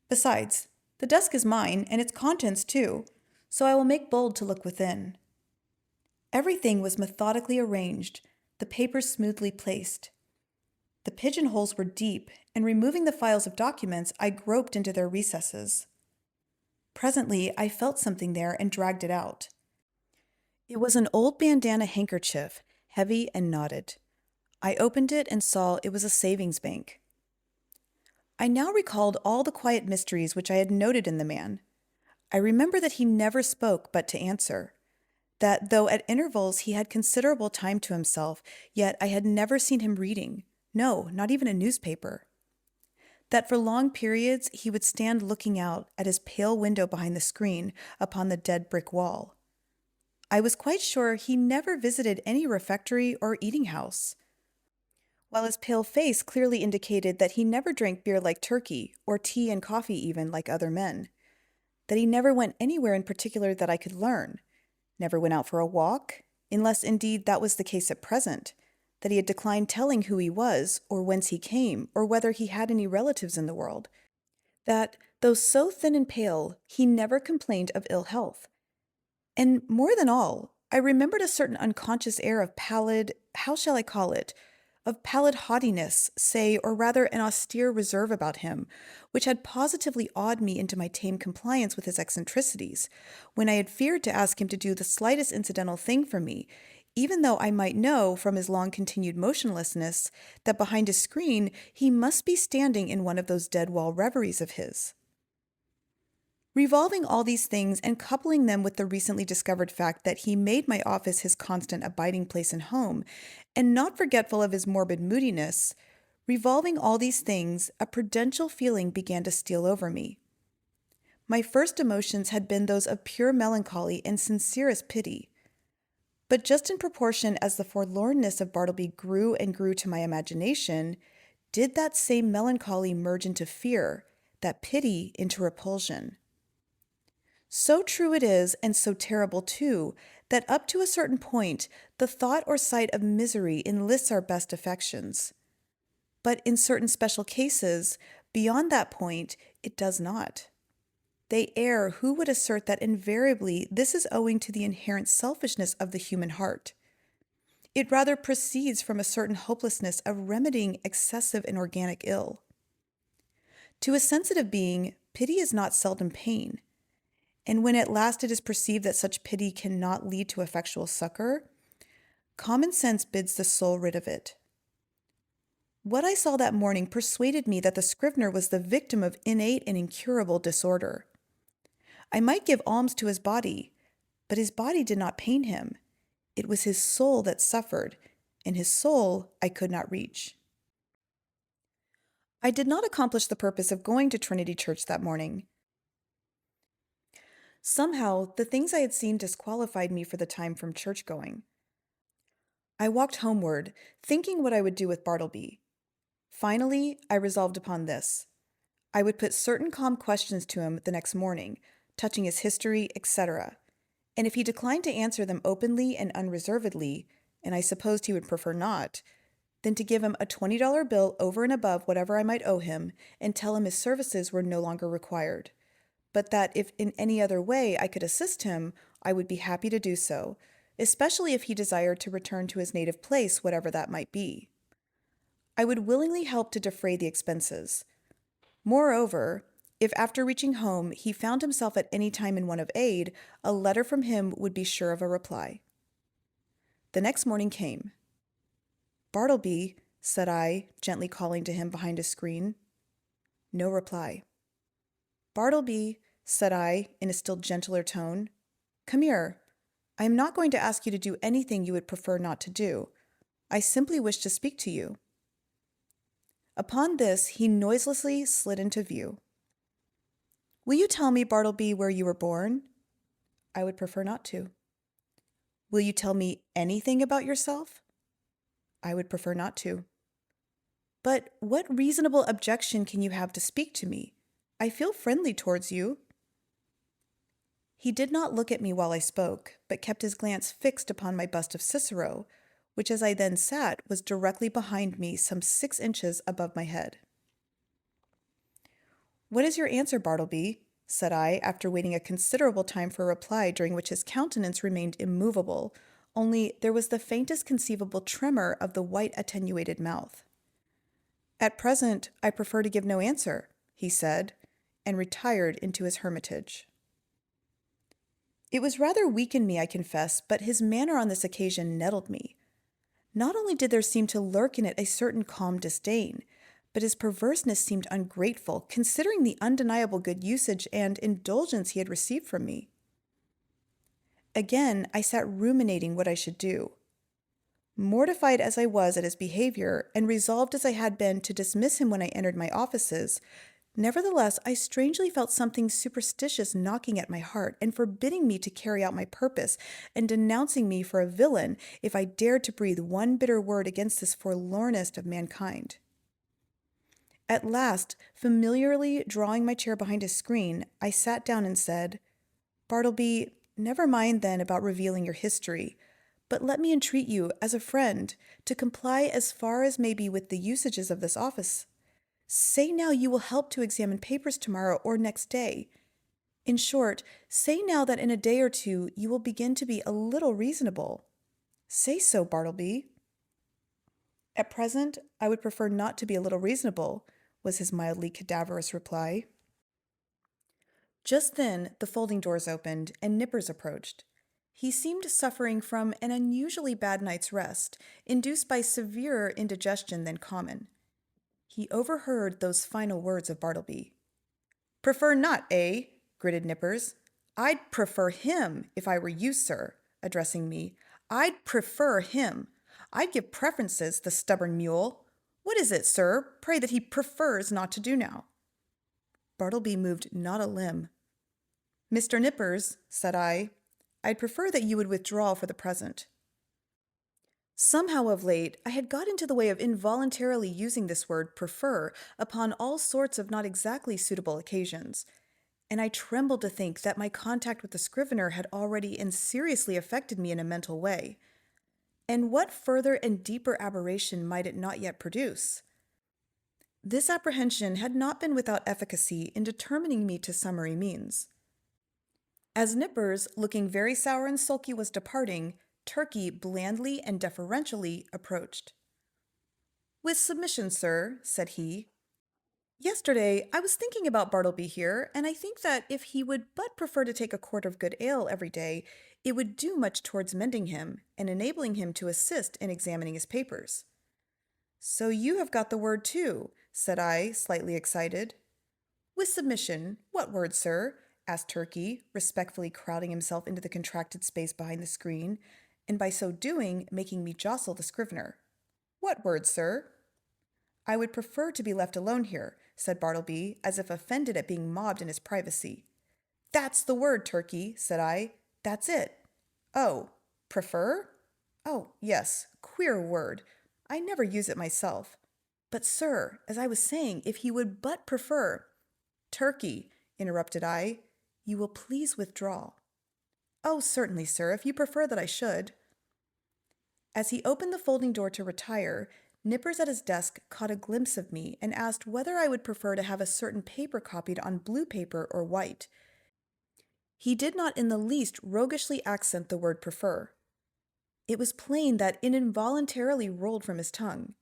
[SPEAKER 1] Besides, the desk is mine, and its contents too, so I will make bold to look within. Everything was methodically arranged, the papers smoothly placed. The pigeonholes were deep, and removing the files of documents, I groped into their recesses. Presently, I felt something there and dragged it out. It was an old bandana handkerchief, heavy and knotted. I opened it and saw it was a savings bank. I now recalled all the quiet mysteries which I had noted in the man. I remember that he never spoke but to answer, that though at intervals he had considerable time to himself, yet I had never seen him reading, no, not even a newspaper. That for long periods he would stand looking out at his pale window behind the screen upon the dead brick wall. I was quite sure he never visited any refectory or eating house, while his pale face clearly indicated that he never drank beer like Turkey, or tea and coffee even like other men, that he never went anywhere in particular that I could learn, never went out for a walk, unless indeed that was the case at present, that he had declined telling who he was, or whence he came, or whether he had any relatives in the world, that, though so thin and pale, he never complained of ill health. And more than all, I remembered a certain unconscious air of pallid, how shall I call it, of pallid haughtiness, say, or rather an austere reserve about him, which had positively awed me into my tame compliance with his eccentricities, when I had feared to ask him to do the slightest incidental thing for me, even though I might know from his long-continued motionlessness that behind his screen he must be standing in one of those dead-wall reveries of his. Revolving all these things and coupling them with the recently discovered fact that he made my office his constant abiding place and home, and not forgetful of his morbid moodiness, revolving all these things, a prudential feeling began to steal over me. My first emotions had been those of pure melancholy and sincerest pity. But just in proportion as the forlornness of Bartleby grew and grew to my imagination, did that same melancholy merge into fear, that pity into repulsion. So true it is, and so terrible too, that up to a certain point, the thought or sight of misery enlists our best affections. But in certain special cases, beyond that point, it does not. They err who would assert that invariably this is owing to the inherent selfishness of the human heart. It rather proceeds from a certain hopelessness of remedying excessive and organic ill. To a sensitive being, pity is not seldom pain. And when at last it is perceived that such pity cannot lead to effectual succor, common sense bids the soul rid of it. What I saw that morning persuaded me that the Scrivener was the victim of innate and incurable disorder. I might give alms to his body, but his body did not pain him. It was his soul that suffered, and his soul I could not reach. I did not accomplish the purpose of going to Trinity Church that morning. Somehow, the things I had seen disqualified me for the time from church-going. I walked homeward, thinking what I would do with Bartleby. Finally, I resolved upon this. I would put certain calm questions to him the next morning, touching his history, etc., and if he declined to answer them openly and unreservedly, and I supposed he would prefer not, then to give him a $20 bill over and above whatever I might owe him and tell him his services were no longer required, but that if in any other way I could assist him, I would be happy to do so, especially if he desired to return to his native place, whatever that might be. I would willingly help to defray the expenses. Moreover, if after reaching home he found himself at any time in want of aid, a letter from him would be sure of a reply. The next morning came. "Bartleby," said I, gently calling to him behind a screen. No reply. "Bartleby," said I, in a still gentler tone, "come here. I am not going to ask you to do anything you would prefer not to do. I simply wish to speak to you." Upon this, he noiselessly slid into view. "Will you tell me, Bartleby, where you were born?" "I would prefer not to." "Will you tell me anything about yourself?" "I would prefer not to." "But what reasonable objection can you have to speak to me? I feel friendly towards you." He did not look at me while I spoke, but kept his glance fixed upon my bust of Cicero, which as I then sat was directly behind me some 6 inches above my head. "What is your answer, Bartleby?" said I, after waiting a considerable time for a reply during which his countenance remained immovable, only there was the faintest conceivable tremor of the white attenuated mouth. "At present, I prefer to give no answer," he said, and retired into his hermitage. It was rather weak in me, I confess, but his manner on this occasion nettled me. Not only did there seem to lurk in it a certain calm disdain, but his perverseness seemed ungrateful, considering the undeniable good usage and indulgence he had received from me. Again, I sat ruminating what I should do. Mortified as I was at his behavior, and resolved as I had been to dismiss him when I entered my offices, nevertheless I strangely felt something superstitious knocking at my heart and forbidding me to carry out my purpose, and denouncing me for a villain if I dared to breathe one bitter word against this forlornest of mankind. At last, familiarly drawing my chair behind a screen, I sat down and said, "Bartleby, never mind then about revealing your history, but let me entreat you, as a friend, to comply as far as may be with the usages of this office. Say now you will help to examine papers tomorrow or next day. In short, say now that in a day or two you will begin to be a little reasonable. Say so, Bartleby." "At present, I would prefer not to be a little reasonable," was his mildly cadaverous reply. Just then the folding doors opened, and Nippers approached. He seemed suffering from an unusually bad night's rest, induced by severer indigestion than common. He overheard those final words of Bartleby. "Prefer not, eh?" gritted Nippers. "I'd prefer him, if I were you, sir," addressing me. "I'd prefer him. I'd give preferences, the stubborn mule. What is it, sir, pray, that he prefers not to do now?" Bartleby moved not a limb. "Mr. Nippers," said I, "I'd prefer that you would withdraw for the present." Somehow of late, I had got into the way of involuntarily using this word prefer upon all sorts of not exactly suitable occasions, and I trembled to think that my contact with the Scrivener had already and seriously affected me in a mental way. And what further and deeper aberration might it not yet produce? This apprehension had not been without efficacy in determining me to summary means. As Nippers, looking very sour and sulky, was departing, Turkey blandly and deferentially approached. "With submission, sir," said he. "Yesterday I was thinking about Bartleby here, and I think that if he would but prefer to take a quart of good ale every day, it would do much towards mending him, and enabling him to assist in examining his papers." "So you have got the word too," said I, slightly excited. "With submission, what word, sir?" asked Turkey, respectfully crowding himself into the contracted space behind the screen, and by so doing making me jostle the Scrivener. "What word, sir?" "I would prefer to be left alone here," said Bartleby, as if offended at being mobbed in his privacy. "That's the word, Turkey," said I. "That's it." "Oh, prefer?" "Oh, yes, queer word. I never use it myself. But, sir, as I was saying, if he would but prefer—" "Turkey," interrupted I, "you will please withdraw." "Oh, certainly, sir, if you prefer that I should." As he opened the folding door to retire, Nippers at his desk caught a glimpse of me and asked whether I would prefer to have a certain paper copied on blue paper or white. He did not in the least roguishly accent the word prefer. It was plain that it involuntarily rolled from his tongue.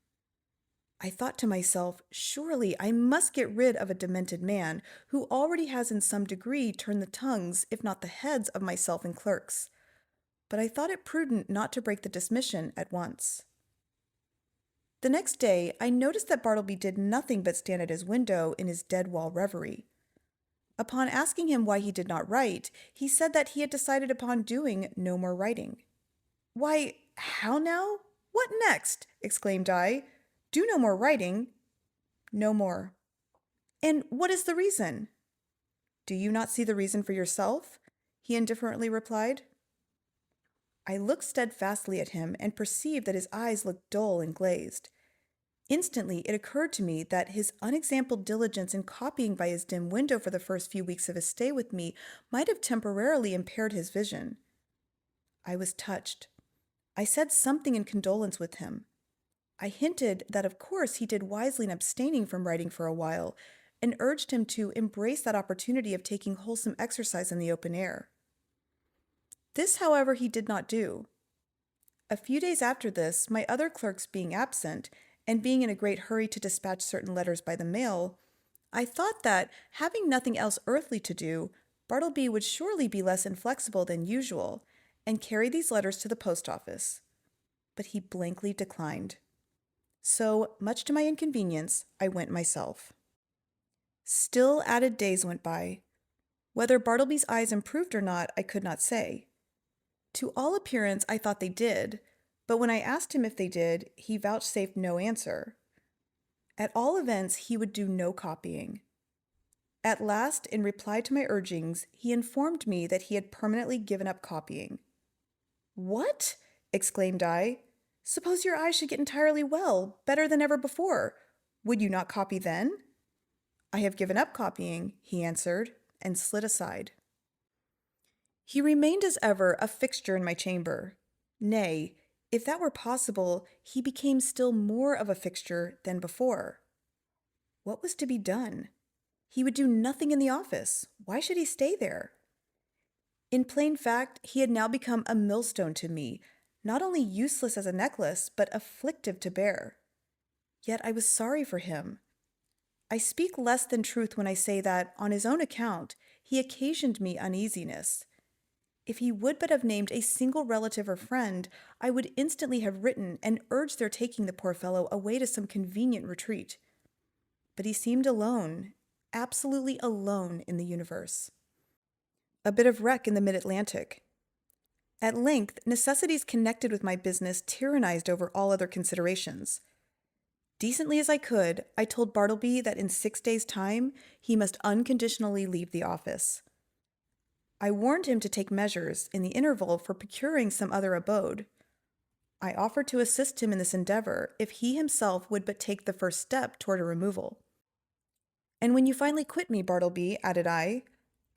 [SPEAKER 1] I thought to myself, surely I must get rid of a demented man who already has in some degree turned the tongues, if not the heads, of myself and clerks. But I thought it prudent not to break the dismission at once. The next day, I noticed that Bartleby did nothing but stand at his window in his dead-wall reverie. Upon asking him why he did not write, he said that he had decided upon doing no more writing. "Why, how now? What next?" exclaimed I. "Do no more writing?" "No more." "And what is the reason?" "Do you not see the reason for yourself?" he indifferently replied. I looked steadfastly at him and perceived that his eyes looked dull and glazed. Instantly it occurred to me that his unexampled diligence in copying by his dim window for the first few weeks of his stay with me might have temporarily impaired his vision. I was touched. I said something in condolence with him. I hinted that of course he did wisely in abstaining from writing for a while, and urged him to embrace that opportunity of taking wholesome exercise in the open air. This, however, he did not do. A few days after this, my other clerks being absent, and being in a great hurry to dispatch certain letters by the mail, I thought that, having nothing else earthly to do, Bartleby would surely be less inflexible than usual, and carry these letters to the post office. But he blankly declined. So, much to my inconvenience, I went myself. Still added days went by. Whether Bartleby's eyes improved or not, I could not say. To all appearance, I thought they did, but when I asked him if they did, he vouchsafed no answer. At all events, he would do no copying. At last, in reply to my urgings, he informed me that he had permanently given up copying. "What?" exclaimed I. "Suppose your eyes should get entirely well, better than ever before. Would you not copy then?" "I have given up copying," he answered, and slid aside. He remained as ever a fixture in my chamber. Nay, if that were possible, he became still more of a fixture than before. What was to be done? He would do nothing in the office. Why should he stay there? In plain fact, he had now become a millstone to me, not only useless as a necklace, but afflictive to bear. Yet I was sorry for him. I speak less than truth when I say that, on his own account, he occasioned me uneasiness. If he would but have named a single relative or friend, I would instantly have written and urged their taking the poor fellow away to some convenient retreat. But he seemed alone, absolutely alone in the universe. A bit of wreck in the mid-Atlantic. At length, necessities connected with my business tyrannized over all other considerations. Decently as I could, I told Bartleby that in 6 days' time he must unconditionally leave the office. I warned him to take measures, in the interval, for procuring some other abode. I offered to assist him in this endeavor if he himself would but take the first step toward a removal. "And when you finally quit me, Bartleby," added I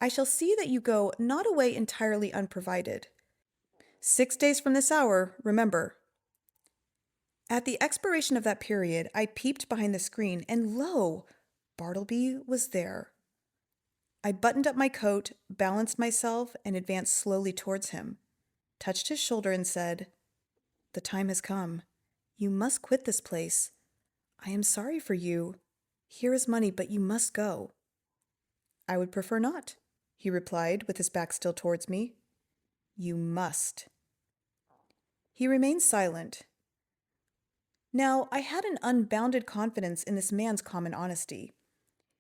[SPEAKER 1] shall see that you go not away entirely unprovided. 6 days from this hour, remember." At the expiration of that period, I peeped behind the screen, and lo! Bartleby was there. I buttoned up my coat, balanced myself, and advanced slowly towards him, touched his shoulder, and said, "The time has come. You must quit this place. I am sorry for you. Here is money, but you must go." "I would prefer not," he replied, with his back still towards me. "You must." He remained silent. Now, I had an unbounded confidence in this man's common honesty.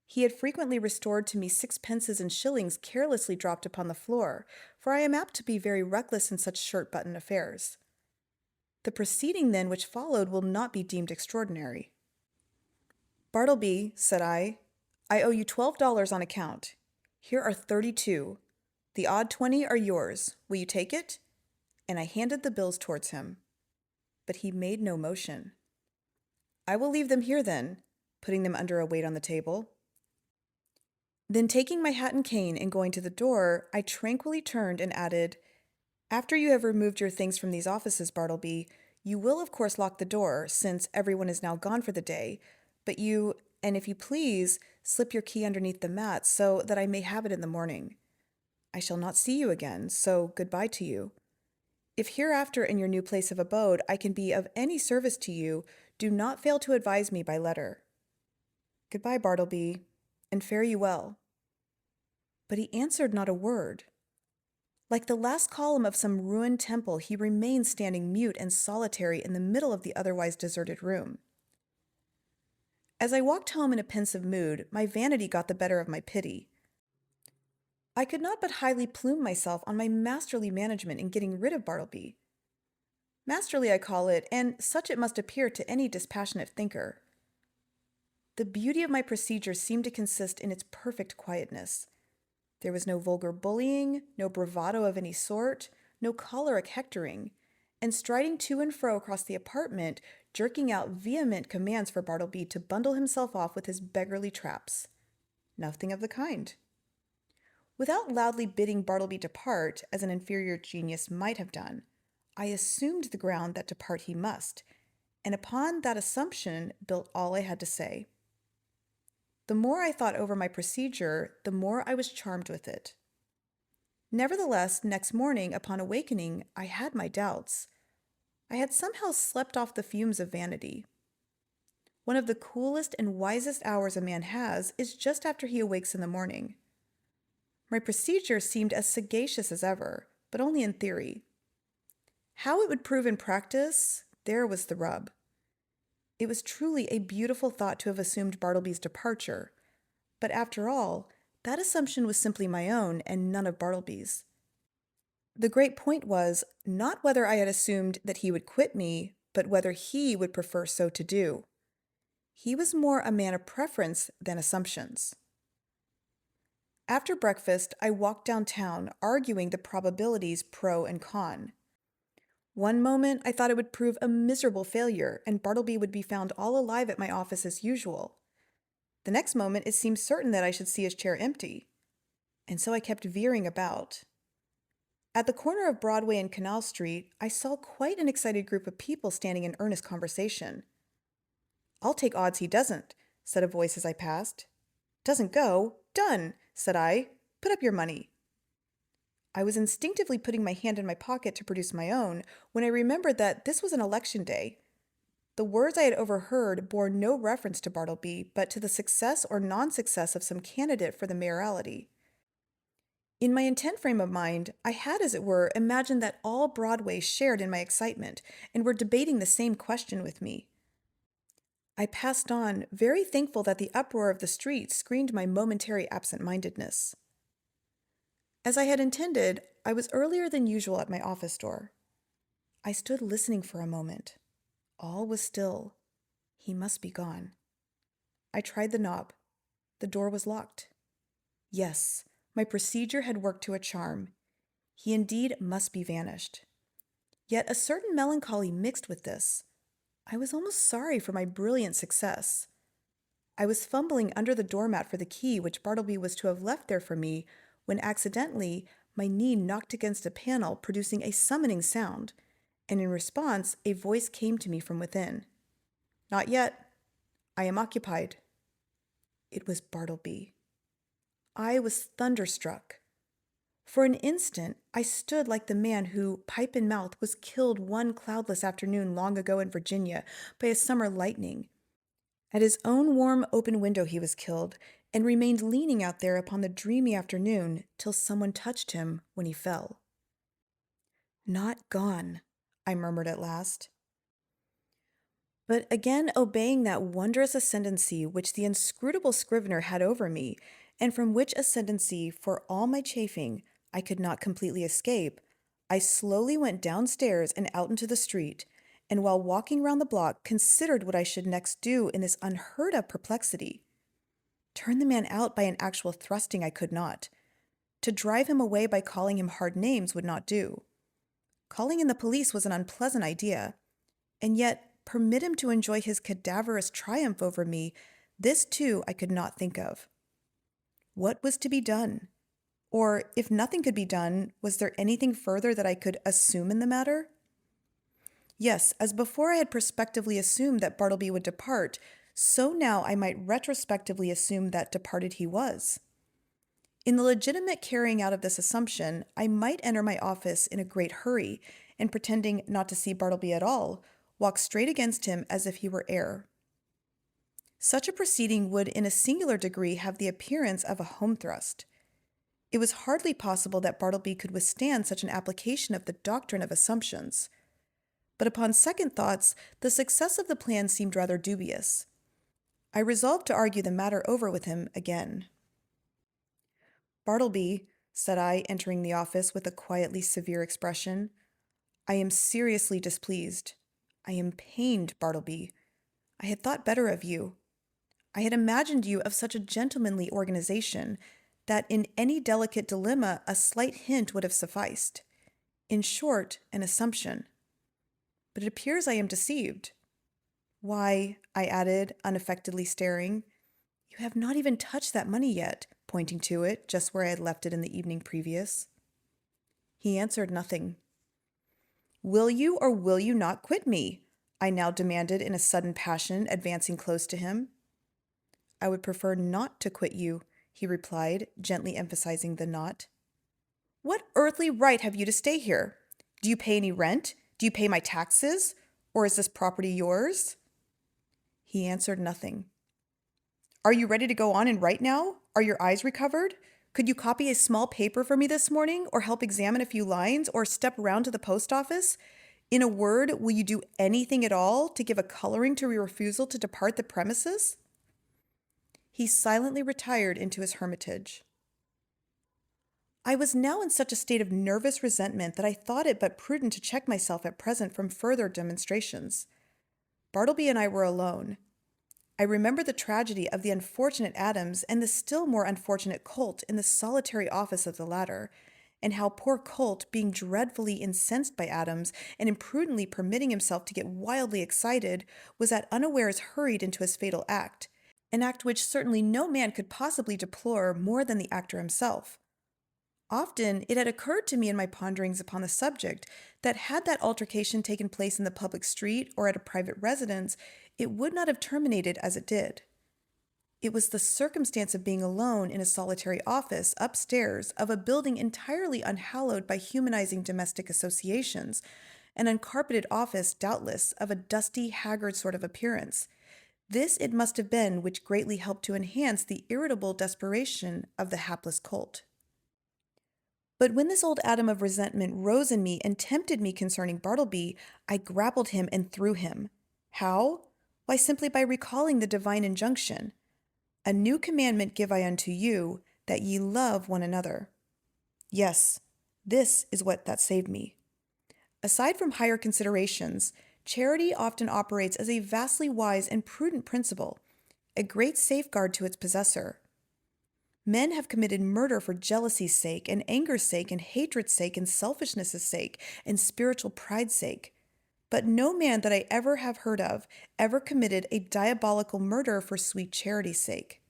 [SPEAKER 1] He had frequently restored to me 6 pences and shillings carelessly dropped upon the floor, for I am apt to be very reckless in such shirt-button affairs. The proceeding, then, which followed will not be deemed extraordinary. "Bartleby," said I owe you $12 on account. Here are 32. The odd 20 are yours. Will you take it?" And I handed the bills towards him. But he made no motion. "I will leave them here then," putting them under a weight on the table. Then taking my hat and cane and going to the door, I tranquilly turned and added, "After you have removed your things from these offices, Bartleby, you will of course lock the door, since everyone is now gone for the day, but and if you please, slip your key underneath the mat so that I may have it in the morning. I shall not see you again, so goodbye to you. If hereafter in your new place of abode I can be of any service to you, do not fail to advise me by letter. Goodbye, Bartleby, and fare you well." But he answered not a word. Like the last column of some ruined temple, he remained standing mute and solitary in the middle of the otherwise deserted room. As I walked home in a pensive mood, my vanity got the better of my pity. I could not but highly plume myself on my masterly management in getting rid of Bartleby. Masterly I call it, and such it must appear to any dispassionate thinker. The beauty of my procedure seemed to consist in its perfect quietness. There was no vulgar bullying, no bravado of any sort, no choleric hectoring, and striding to and fro across the apartment, jerking out vehement commands for Bartleby to bundle himself off with his beggarly traps. Nothing of the kind. Without loudly bidding Bartleby depart, as an inferior genius might have done, I assumed the ground that depart he must, and upon that assumption built all I had to say. The more I thought over my procedure, the more I was charmed with it. Nevertheless, next morning, upon awakening, I had my doubts. I had somehow slept off the fumes of vanity. One of the coolest and wisest hours a man has is just after he awakes in the morning. My procedure seemed as sagacious as ever, but only in theory. How it would prove in practice, there was the rub. It was truly a beautiful thought to have assumed Bartleby's departure, but after all, that assumption was simply my own and none of Bartleby's. The great point was not whether I had assumed that he would quit me, but whether he would prefer so to do. He was more a man of preference than assumptions. After breakfast, I walked downtown, arguing the probabilities pro and con. One moment I thought it would prove a miserable failure, and Bartleby would be found all alive at my office as usual. The next moment it seemed certain that I should see his chair empty. And so I kept veering about. At the corner of Broadway and Canal Street, I saw quite an excited group of people standing in earnest conversation. "I'll take odds he doesn't," said a voice as I passed. "Doesn't go? Done," said I. "Put up your money." I was instinctively putting my hand in my pocket to produce my own when I remembered that this was an election day. The words I had overheard bore no reference to Bartleby, but to the success or non-success of some candidate for the mayoralty. In my intent frame of mind, I had, as it were, imagined that all Broadway shared in my excitement and were debating the same question with me. I passed on, very thankful that the uproar of the street screened my momentary absent-mindedness. As I had intended, I was earlier than usual at my office door. I stood listening for a moment. All was still. He must be gone. I tried the knob. The door was locked. Yes, my procedure had worked to a charm. He indeed must be vanished. Yet a certain melancholy mixed with this. I was almost sorry for my brilliant success. I was fumbling under the doormat for the key which Bartleby was to have left there for me when accidentally my knee knocked against a panel, producing a summoning sound, and in response a voice came to me from within. "Not yet. I am occupied." It was Bartleby. I was thunderstruck. For an instant I stood like the man who, pipe in mouth, was killed one cloudless afternoon long ago in Virginia by a summer lightning. At his own warm open window he was killed, and remained leaning out there upon the dreamy afternoon till someone touched him when he fell. "Not gone," I murmured at last. But again obeying that wondrous ascendancy which the inscrutable Scrivener had over me, and from which ascendancy, for all my chafing, I could not completely escape, I slowly went downstairs and out into the street, and while walking round the block considered what I should next do in this unheard of perplexity. Turn the man out by an actual thrusting I could not. To drive him away by calling him hard names would not do. Calling in the police was an unpleasant idea, and yet permit him to enjoy his cadaverous triumph over me, this too I could not think of. What was to be done? Or, if nothing could be done, was there anything further that I could assume in the matter? Yes, as before I had prospectively assumed that Bartleby would depart, so now I might retrospectively assume that departed he was. In the legitimate carrying out of this assumption, I might enter my office in a great hurry, and pretending not to see Bartleby at all, walk straight against him as if he were air. Such a proceeding would in a singular degree have the appearance of a home thrust. It was hardly possible that Bartleby could withstand such an application of the doctrine of assumptions. But upon second thoughts, the success of the plan seemed rather dubious. I resolved to argue the matter over with him again. "Bartleby," said I, entering the office with a quietly severe expression, "I am seriously displeased. I am pained, Bartleby. I had thought better of you. I had imagined you of such a gentlemanly organization that in any delicate dilemma a slight hint would have sufficed. In short, an assumption. But it appears I am deceived. Why," I added, unaffectedly staring, "you have not even touched that money yet," pointing to it, just where I had left it in the evening previous. He answered nothing. "Will you or will you not quit me?" I now demanded in a sudden passion, advancing close to him. "I would prefer not to quit you," he replied, gently emphasizing the not. "What earthly right have you to stay here? Do you pay any rent? Do you pay my taxes? Or is this property yours?" He answered nothing. "Are you ready to go on and write now? Are your eyes recovered? Could you copy a small paper for me this morning, or help examine a few lines, or step round to the post office? In a word, will you do anything at all to give a coloring to your refusal to depart the premises?" He silently retired into his hermitage. I was now in such a state of nervous resentment that I thought it but prudent to check myself at present from further demonstrations. Bartleby and I were alone. I remembered the tragedy of the unfortunate Adams and the still more unfortunate Colt in the solitary office of the latter, and how poor Colt, being dreadfully incensed by Adams and imprudently permitting himself to get wildly excited, was at unawares hurried into his fatal act, an act which certainly no man could possibly deplore more than the actor himself. Often it had occurred to me in my ponderings upon the subject that had that altercation taken place in the public street or at a private residence, it would not have terminated as it did. It was the circumstance of being alone in a solitary office upstairs of a building entirely unhallowed by humanizing domestic associations, an uncarpeted office, doubtless, of a dusty, haggard sort of appearance. This it must have been which greatly helped to enhance the irritable desperation of the hapless Colt. But when this old atom of resentment rose in me and tempted me concerning Bartleby, I grappled him and threw him. How? Why, simply by recalling the divine injunction, "A new commandment give I unto you, that ye love one another." Yes, this is what that saved me. Aside from higher considerations, charity often operates as a vastly wise and prudent principle, a great safeguard to its possessor. Men have committed murder for jealousy's sake, and anger's sake, and hatred's sake, and selfishness' sake, and spiritual pride's sake. But no man that I ever have heard of ever committed a diabolical murder for sweet charity's sake.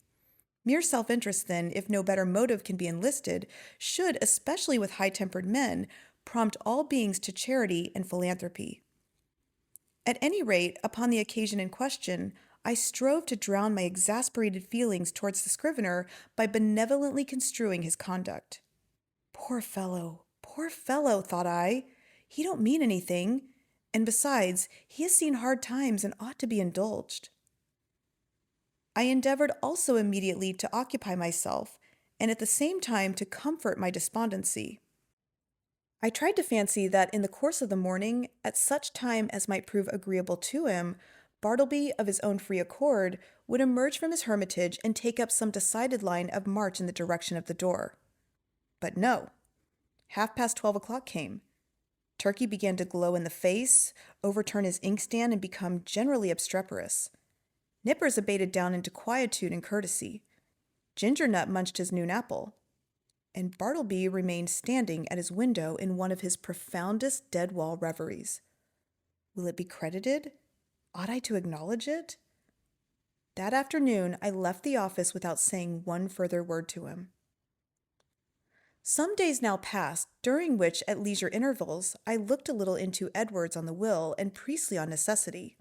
[SPEAKER 1] Mere self-interest, then, if no better motive can be enlisted, should, especially with high-tempered men, prompt all beings to charity and philanthropy. At any rate, upon the occasion in question, I strove to drown my exasperated feelings towards the scrivener by benevolently construing his conduct. Poor fellow, thought I. He don't mean anything, and besides, he has seen hard times and ought to be indulged. I endeavored also immediately to occupy myself, and at the same time to comfort my despondency. I tried to fancy that in the course of the morning, at such time as might prove agreeable to him, Bartleby, of his own free accord, would emerge from his hermitage and take up some decided line of march in the direction of the door. But no. 12:30 came. Turkey began to glow in the face, overturn his inkstand, and become generally obstreperous. Nippers abated down into quietude and courtesy. Ginger Nut munched his noon apple. and Bartleby remained standing at his window in one of his profoundest dead-wall reveries. Will it be credited? Ought I to acknowledge it? That afternoon, I left the office without saying one further word to him. Some days now passed, during which, at leisure intervals, I looked a little into Edwards on the will and Priestley on necessity.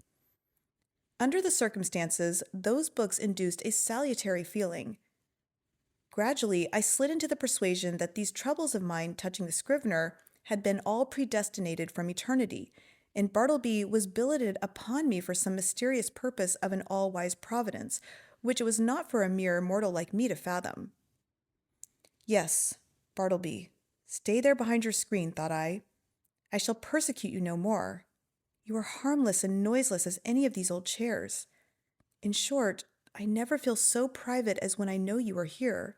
[SPEAKER 1] Under the circumstances, those books induced a salutary feeling. Gradually, I slid into the persuasion that these troubles of mine touching the Scrivener had been all predestinated from eternity, and Bartleby was billeted upon me for some mysterious purpose of an all-wise providence, which it was not for a mere mortal like me to fathom. Yes, Bartleby, stay there behind your screen, thought I. I shall persecute you no more. You are harmless and noiseless as any of these old chairs. In short, I never feel so private as when I know you are here.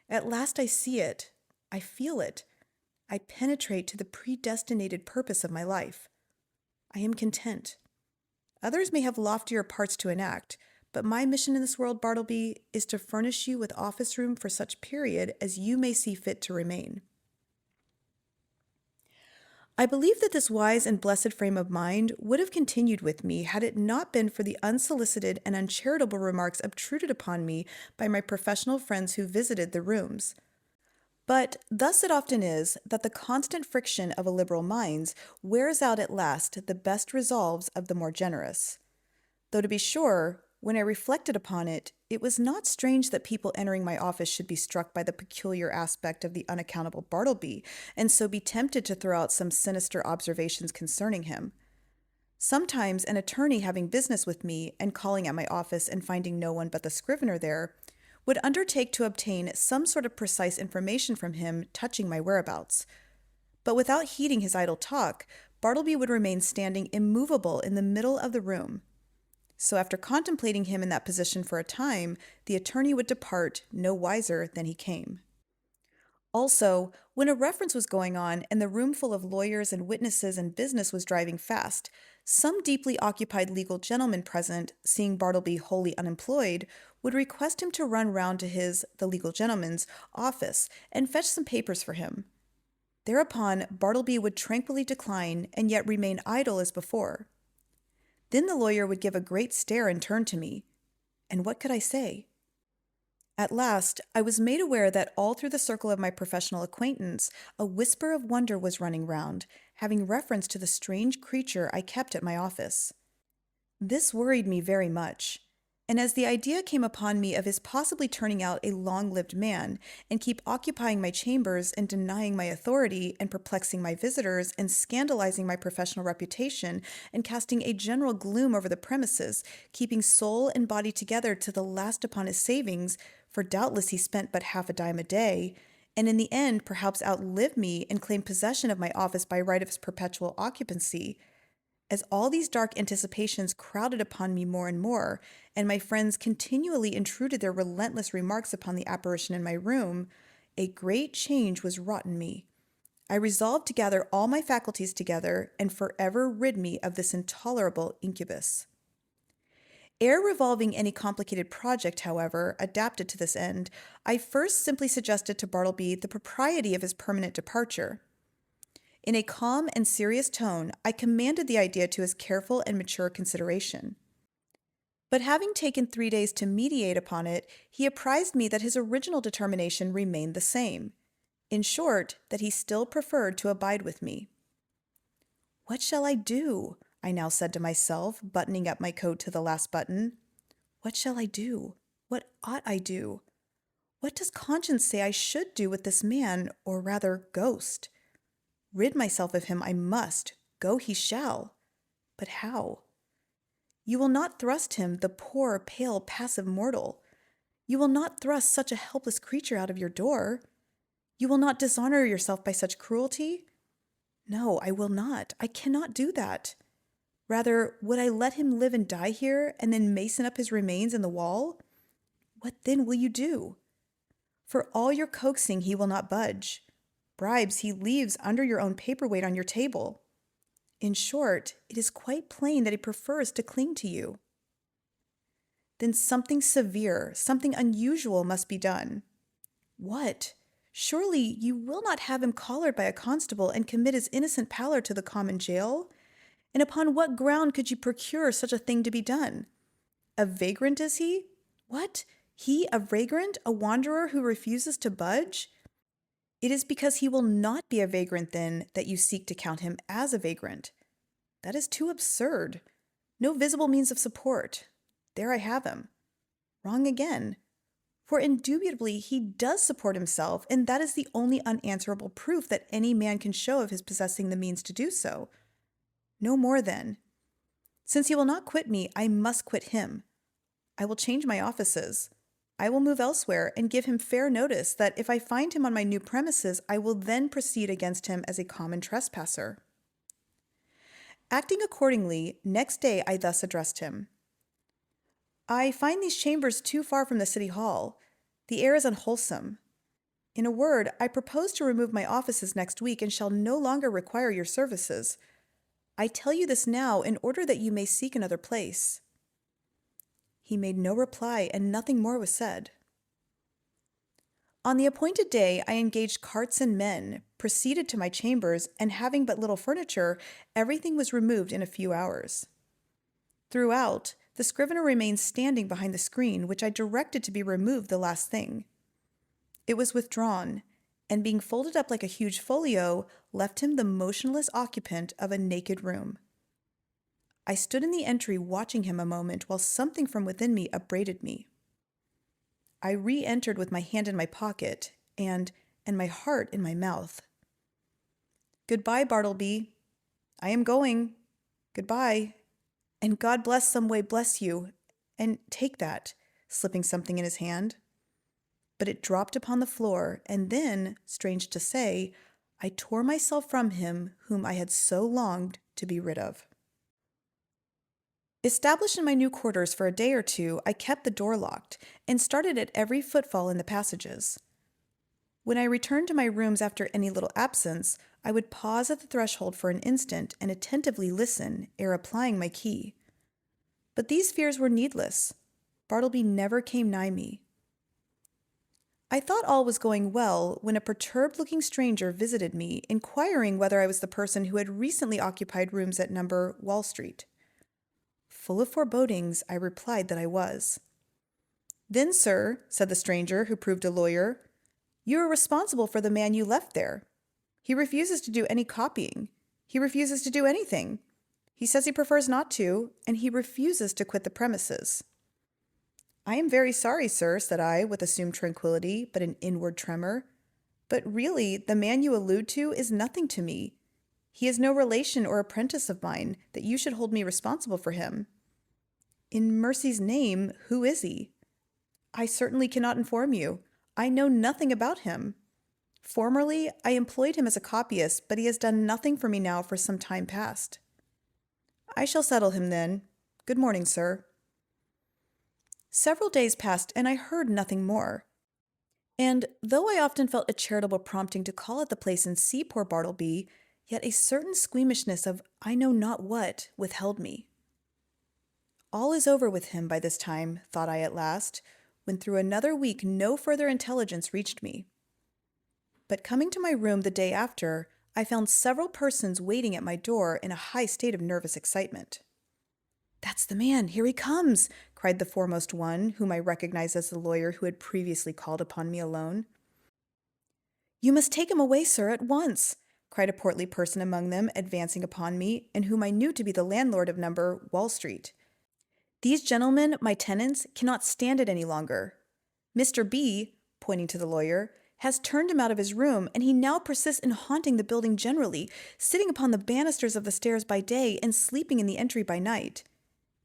[SPEAKER 1] At last I see it. I feel it. I penetrate to the predestinated purpose of my life. I am content. Others may have loftier parts to enact, but my mission in this world, Bartleby, is to furnish you with office room for such period as you may see fit to remain. I believe that this wise and blessed frame of mind would have continued with me had it not been for the unsolicited and uncharitable remarks obtruded upon me by my professional friends who visited the rooms. But thus it often is that the constant friction of a liberal minds wears out at last the best resolves of the more generous. Though to be sure, when I reflected upon it, it was not strange that people entering my office should be struck by the peculiar aspect of the unaccountable Bartleby, and so be tempted to throw out some sinister observations concerning him. Sometimes an attorney having business with me and calling at my office and finding no one but the Scrivener there, would undertake to obtain some sort of precise information from him touching my whereabouts. But without heeding his idle talk, Bartleby would remain standing immovable in the middle of the room. So after contemplating him in that position for a time, the attorney would depart no wiser than he came. Also, when a reference was going on and the room full of lawyers and witnesses and business was driving fast, some deeply occupied legal gentleman present, seeing Bartleby wholly unemployed, would request him to run round to the legal gentleman's, office and fetch some papers for him. Thereupon, Bartleby would tranquilly decline and yet remain idle as before. Then the lawyer would give a great stare and turn to me. And what could I say? At last, I was made aware that all through the circle of my professional acquaintance, a whisper of wonder was running round, having reference to the strange creature I kept at my office. This worried me very much, and as the idea came upon me of his possibly turning out a long-lived man, and keep occupying my chambers and denying my authority and perplexing my visitors and scandalizing my professional reputation and casting a general gloom over the premises, keeping soul and body together to the last upon his savings, for doubtless he spent but half a dime a day, and in the end perhaps outlived me and claimed possession of my office by right of his perpetual occupancy. As all these dark anticipations crowded upon me more and more, and my friends continually intruded their relentless remarks upon the apparition in my room, a great change was wrought in me. I resolved to gather all my faculties together and forever rid me of this intolerable incubus. Ere revolving any complicated project, however, adapted to this end, I first simply suggested to Bartleby the propriety of his permanent departure. In a calm and serious tone, I commended the idea to his careful and mature consideration. But having taken 3 days to meditate upon it, he apprised me that his original determination remained the same. In short, that he still preferred to abide with me. What shall I do? I now said to myself, buttoning up my coat to the last button. What shall I do? What ought I do? What does conscience say I should do with this man, or rather ghost? Rid myself of him I must. Go he shall. But how? You will not thrust him, the poor, pale, passive mortal. You will not thrust such a helpless creature out of your door. You will not dishonor yourself by such cruelty? No, I will not. I cannot do that. Rather, would I let him live and die here, and then mason up his remains in the wall? What then will you do? For all your coaxing, he will not budge. Bribes he leaves under your own paperweight on your table. In short, it is quite plain that he prefers to cling to you. Then something severe, something unusual must be done. What? Surely you will not have him collared by a constable and commit his innocent pallor to the common jail? And upon what ground could you procure such a thing to be done? A vagrant is he? What? He, a vagrant, a wanderer who refuses to budge? It is because he will not be a vagrant, then, that you seek to count him as a vagrant. That is too absurd. No visible means of support. There I have him. Wrong again. For indubitably he does support himself, and that is the only unanswerable proof that any man can show of his possessing the means to do so. No more, then. Since he will not quit me, I must quit him. I will change my offices. I will move elsewhere and give him fair notice that if I find him on my new premises, I will then proceed against him as a common trespasser. Acting accordingly, next day I thus addressed him. I find these chambers too far from the city hall. The air is unwholesome. In a word, I propose to remove my offices next week and shall no longer require your services. I tell you this now in order that you may seek another place. He made no reply, and nothing more was said. On the appointed day, I engaged carts and men, proceeded to my chambers, and having but little furniture, everything was removed in a few hours. Throughout, the Scrivener remained standing behind the screen, which I directed to be removed the last thing. It was withdrawn, and being folded up like a huge folio, left him the motionless occupant of a naked room. I stood in the entry watching him a moment while something from within me upbraided me. I re-entered with my hand in my pocket and my heart in my mouth. Goodbye, Bartleby. I am going. Goodbye. And God bless some way bless you. And take that, slipping something in his hand. But it dropped upon the floor, and then, strange to say, I tore myself from him whom I had so longed to be rid of. Established in my new quarters for a day or two, I kept the door locked and started at every footfall in the passages. When I returned to my rooms after any little absence, I would pause at the threshold for an instant and attentively listen ere applying my key. But these fears were needless. Bartleby never came nigh me. I thought all was going well when a perturbed-looking stranger visited me, inquiring whether I was the person who had recently occupied rooms at No. Wall Street. Full of forebodings, I replied that I was. Then, sir, said the stranger, who proved a lawyer, you are responsible for the man you left there. He refuses to do any copying. He refuses to do anything. He says he prefers not to, and he refuses to quit the premises. I am very sorry, sir, said I, with assumed tranquility, but an inward tremor. But really, the man you allude to is nothing to me. He is no relation or apprentice of mine, that you should hold me responsible for him. In mercy's name, who is he? I certainly cannot inform you. I know nothing about him. Formerly, I employed him as a copyist, but he has done nothing for me now for some time past. I shall settle him then. Good morning, sir. Several days passed, and I heard nothing more. And though I often felt a charitable prompting to call at the place and see poor Bartleby, yet a certain squeamishness of I know not what withheld me. All is over with him by this time, thought I at last, when through another week no further intelligence reached me. But coming to my room the day after, I found several persons waiting at my door in a high state of nervous excitement. "That's the man, here he comes!" cried the foremost one, whom I recognized as the lawyer who had previously called upon me alone. "You must take him away, sir, at once!" cried a portly person among them, advancing upon me, and whom I knew to be the landlord of No. Wall Street. "These gentlemen, my tenants, cannot stand it any longer. Mr. B," pointing to the lawyer, "has turned him out of his room, and he now persists in haunting the building generally, sitting upon the banisters of the stairs by day and sleeping in the entry by night.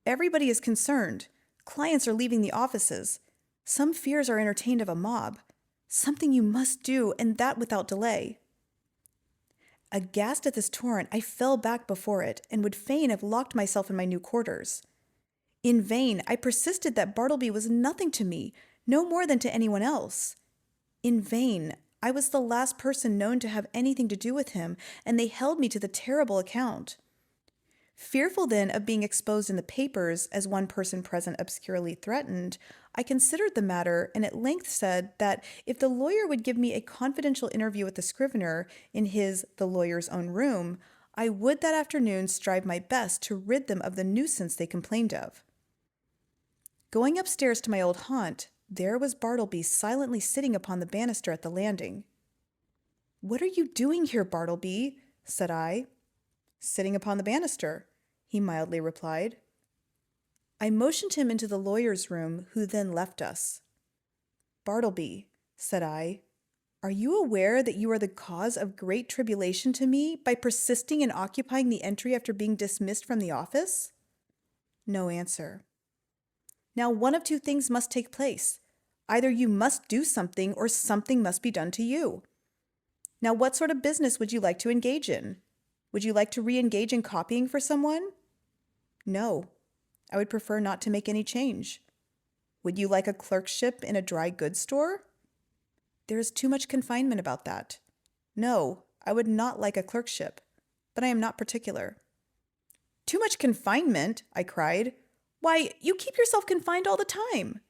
[SPEAKER 1] Everybody is concerned. Clients are leaving the offices. Some fears are entertained of a mob. Something you must do, and that without delay." Aghast at this torrent, I fell back before it, and would fain have locked myself in my new quarters. In vain, I persisted that Bartleby was nothing to me, no more than to anyone else. In vain, I was the last person known to have anything to do with him, and they held me to the terrible account. Fearful then of being exposed in the papers, as one person present obscurely threatened, I considered the matter and at length said that if the lawyer would give me a confidential interview with the Scrivener in the lawyer's own room, I would that afternoon strive my best to rid them of the nuisance they complained of. Going upstairs to my old haunt, there was Bartleby silently sitting upon the banister at the landing. "What are you doing here, Bartleby?" said I. "Sitting upon the banister," he mildly replied. I motioned him into the lawyer's room, who then left us. "Bartleby," said I, "are you aware that you are the cause of great tribulation to me by persisting in occupying the entry after being dismissed from the office?" No answer. "Now one of two things must take place. Either you must do something or something must be done to you. Now what sort of business would you like to engage in? Would you like to re-engage in copying for someone?" "No. I would prefer not to make any change." "Would you like a clerkship in a dry goods store?" "There is too much confinement about that." "No, I would not like a clerkship, but I am not particular." "Too much confinement?" I cried. "Why, you keep yourself confined all the time."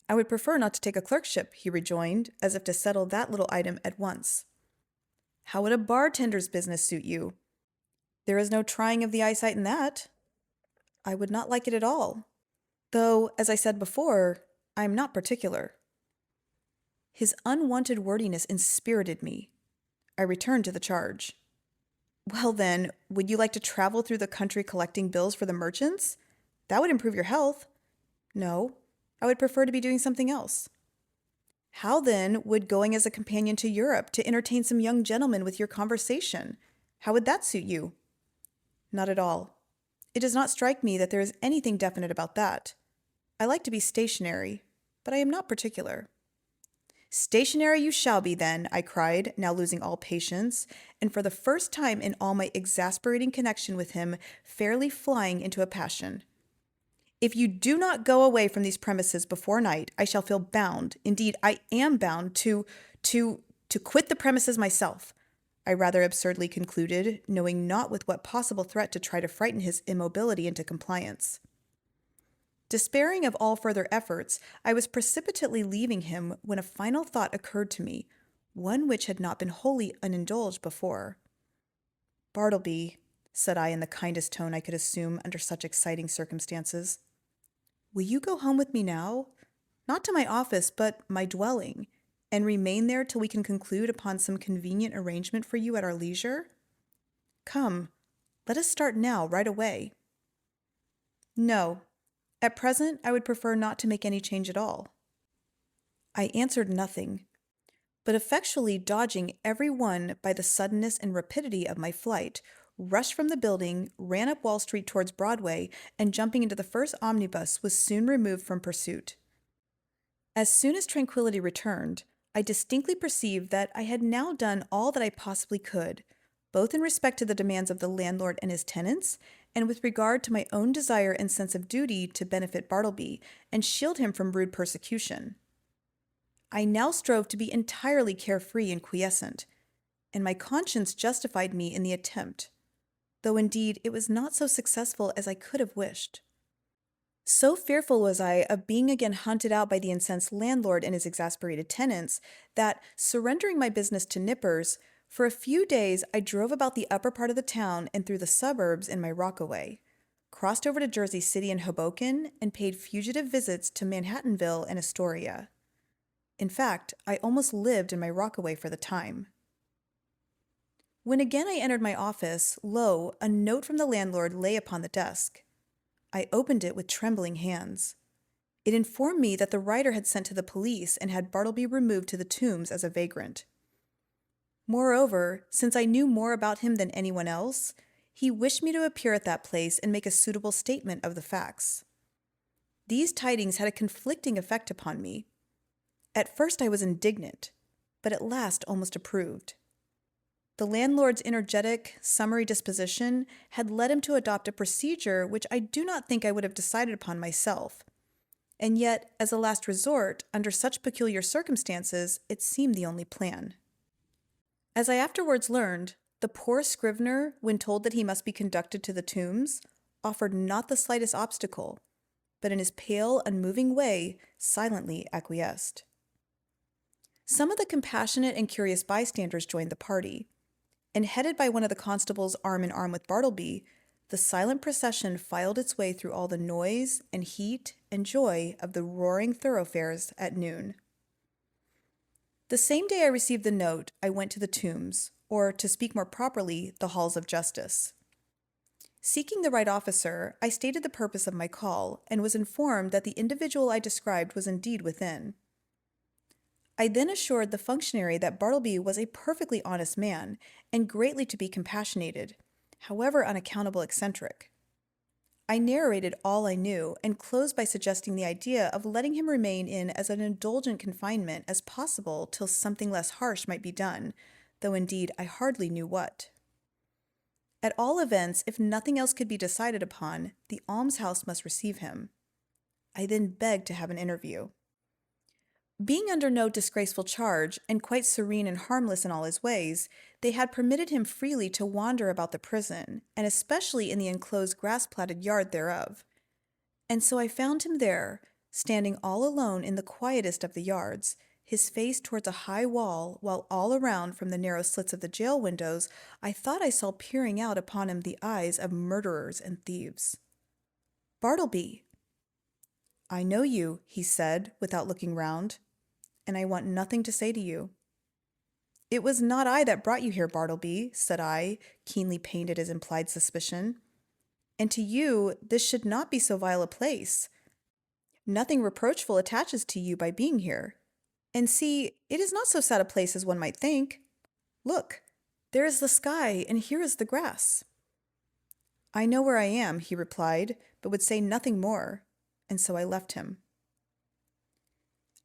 [SPEAKER 1] "I would prefer not to take a clerkship," he rejoined, as if to settle that little item at once. "How would a bartender's business suit you?" "There is no trying of the eyesight in that." "I would not like it at all. Though, as I said before, I am not particular." His unwonted wordiness inspirited me. I returned to the charge. "Well then, would you like to travel through the country collecting bills for the merchants? That would improve your health." "No, I would prefer to be doing something else." "How then would going as a companion to Europe to entertain some young gentlemen with your conversation? How would that suit you?" "Not at all. It does not strike me that there is anything definite about that. I like to be stationary, but I am not particular." "Stationary you shall be, then," I cried, now losing all patience, and for the first time in all my exasperating connection with him, fairly flying into a passion. "If you do not go away from these premises before night, I shall feel bound, indeed I am bound, to quit the premises myself," I rather absurdly concluded, knowing not with what possible threat to try to frighten his immobility into compliance. Despairing of all further efforts, I was precipitately leaving him when a final thought occurred to me, one which had not been wholly unindulged before. "Bartleby," said I in the kindest tone I could assume under such exciting circumstances, "will you go home with me now? Not to my office, but my dwelling, and remain there till we can conclude upon some convenient arrangement for you at our leisure? Come, let us start now, right away." "No. At present, I would prefer not to make any change at all." I answered nothing, but effectually dodging every one by the suddenness and rapidity of my flight, rushed from the building, ran up Wall Street towards Broadway, and jumping into the first omnibus was soon removed from pursuit. As soon as tranquillity returned, I distinctly perceived that I had now done all that I possibly could, both in respect to the demands of the landlord and his tenants, and with regard to my own desire and sense of duty to benefit Bartleby and shield him from rude persecution. I now strove to be entirely carefree and quiescent, and my conscience justified me in the attempt, though indeed it was not so successful as I could have wished. So fearful was I of being again hunted out by the incensed landlord and his exasperated tenants that, surrendering my business to Nippers, for a few days I drove about the upper part of the town and through the suburbs in my rockaway, crossed over to Jersey City and Hoboken, and paid fugitive visits to Manhattanville and Astoria. In fact, I almost lived in my rockaway for the time. When again I entered my office, lo, a note from the landlord lay upon the desk. I opened it with trembling hands. It informed me that the writer had sent to the police and had Bartleby removed to the Tombs as a vagrant. Moreover, since I knew more about him than anyone else, he wished me to appear at that place and make a suitable statement of the facts. These tidings had a conflicting effect upon me. At first I was indignant, but at last almost approved. The landlord's energetic, summary disposition had led him to adopt a procedure which I do not think I would have decided upon myself, and yet, as a last resort, under such peculiar circumstances, it seemed the only plan. As I afterwards learned, the poor Scrivener, when told that he must be conducted to the Tombs, offered not the slightest obstacle, but in his pale, unmoving way, silently acquiesced. Some of the compassionate and curious bystanders joined the party, and headed by one of the constables arm in arm with Bartleby, the silent procession filed its way through all the noise and heat and joy of the roaring thoroughfares at noon. The same day I received the note, I went to the tombs, or, to speak more properly, the halls of justice. Seeking the right officer, I stated the purpose of my call, and was informed that the individual I described was indeed within. I then assured the functionary that Bartleby was a perfectly honest man, and greatly to be compassionated, however unaccountable eccentric. I narrated all I knew, and closed by suggesting the idea of letting him remain in as an indulgent confinement as possible till something less harsh might be done, though indeed I hardly knew what. At all events, if nothing else could be decided upon, the almshouse must receive him. I then begged to have an interview. Being under no disgraceful charge, and quite serene and harmless in all his ways, they had permitted him freely to wander about the prison, and especially in the enclosed grass-platted yard thereof. And so I found him there, standing all alone in the quietest of the yards, his face towards a high wall, while all around from the narrow slits of the jail windows I thought I saw peering out upon him the eyes of murderers and thieves. "Bartleby." "I know you," he said, without looking round, "and I want nothing to say to you." "It was not I that brought you here, Bartleby," said I, keenly pained at his implied suspicion. "And to you this should not be so vile a place. Nothing reproachful attaches to you by being here. And see, it is not so sad a place as one might think. Look, there is the sky, and here is the grass." "I know where I am," he replied, but would say nothing more, and so I left him.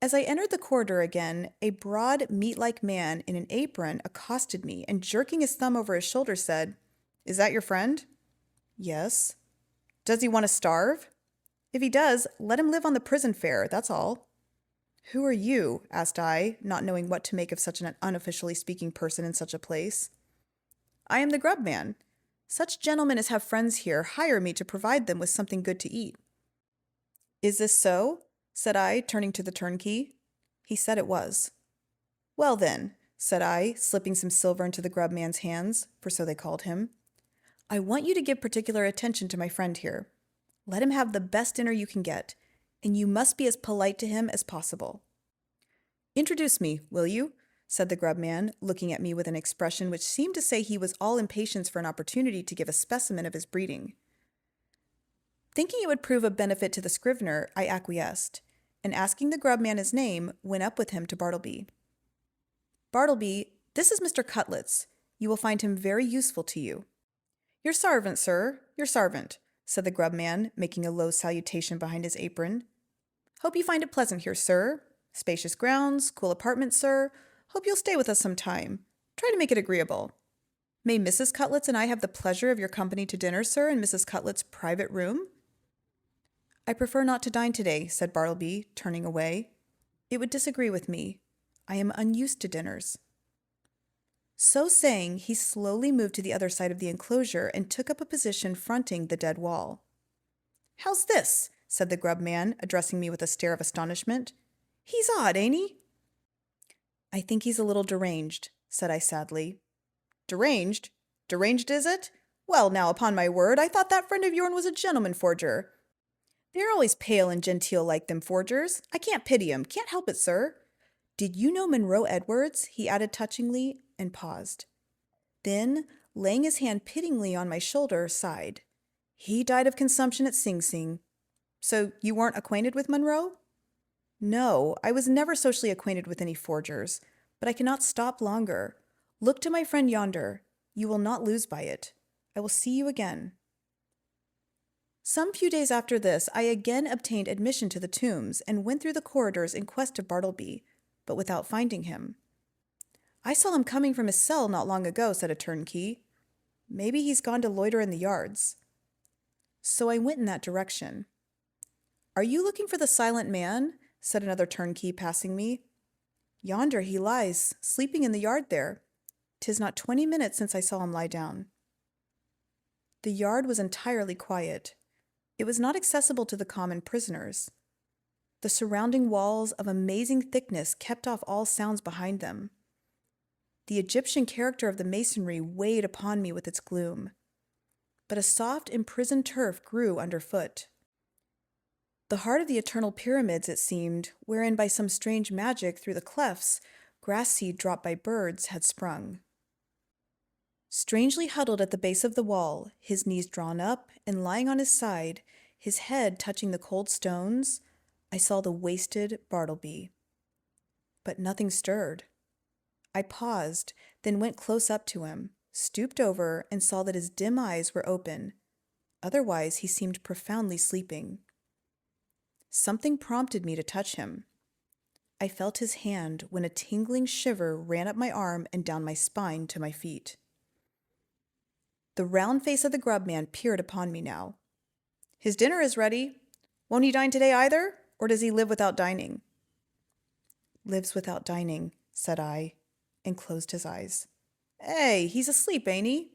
[SPEAKER 1] As I entered the corridor again, a broad, meat-like man in an apron accosted me, and jerking his thumb over his shoulder said, "Is that your friend?" "Yes." "Does he want to starve?" "If he does, let him live on the prison fare, that's all." "Who are you?" asked I, not knowing what to make of such an unofficially speaking person in such a place. "I am the grub man. Such gentlemen as have friends here hire me to provide them with something good to eat." "Is this so?" said I, turning to the turnkey. He said it was. "Well then," said I, slipping some silver into the grub man's hands, for so they called him, "I want you to give particular attention to my friend here. Let him have the best dinner you can get, and you must be as polite to him as possible." "Introduce me, will you?" said the grub man, looking at me with an expression which seemed to say he was all impatience for an opportunity to give a specimen of his breeding. Thinking it would prove a benefit to the Scrivener, I acquiesced, and asking the grub man his name, went up with him to Bartleby. "Bartleby, this is Mr. Cutlets. You will find him very useful to you." "Your sarvant, sir, your sarvant," said the grub man, making a low salutation behind his apron. "Hope you find it pleasant here, sir. Spacious grounds, cool apartments, sir. Hope you'll stay with us some time. Try to make it agreeable. May Mrs. Cutlets and I have the pleasure of your company to dinner, sir, in Mrs. Cutlets' private room?" "I prefer not to dine today," said Bartleby, turning away. "It would disagree with me. I am unused to dinners." So saying, he slowly moved to the other side of the enclosure and took up a position fronting the dead wall. "How's this?" said the grub man, addressing me with a stare of astonishment. "He's odd, ain't he?" "I think he's a little deranged," said I sadly. "Deranged? Deranged, is it? Well, now, upon my word, I thought that friend of yourn was a gentleman forger. They're always pale and genteel like them forgers. I can't pity 'em, can't help it, sir. Did you know Monroe Edwards?" he added touchingly, and paused. Then, laying his hand pityingly on my shoulder, sighed. "He died of consumption at Sing Sing. So you weren't acquainted with Monroe?" "No, I was never socially acquainted with any forgers, but I cannot stop longer. Look to my friend yonder. You will not lose by it. I will see you again." Some few days after this, I again obtained admission to the tombs, and went through the corridors in quest of Bartleby, but without finding him. "I saw him coming from his cell not long ago," said a turnkey. "Maybe he's gone to loiter in the yards." So I went in that direction. "Are you looking for the silent man?" said another turnkey, passing me. "Yonder he lies, sleeping in the yard there. 'Tis not 20 minutes since I saw him lie down." The yard was entirely quiet. It was not accessible to the common prisoners. The surrounding walls of amazing thickness kept off all sounds behind them. The Egyptian character of the masonry weighed upon me with its gloom, but a soft imprisoned turf grew underfoot. The heart of the eternal pyramids, it seemed, wherein by some strange magic through the clefts, grass seed dropped by birds had sprung. Strangely huddled at the base of the wall, his knees drawn up and lying on his side, his head touching the cold stones, I saw the wasted Bartleby. But nothing stirred. I paused, then went close up to him, stooped over, and saw that his dim eyes were open. Otherwise, he seemed profoundly sleeping. Something prompted me to touch him. I felt his hand when a tingling shiver ran up my arm and down my spine to my feet. The round face of the grub man peered upon me now. "His dinner is ready. Won't he dine today either, or does he live without dining?" "Lives without dining," said I, and closed his eyes. "Hey, he's asleep, ain't he?"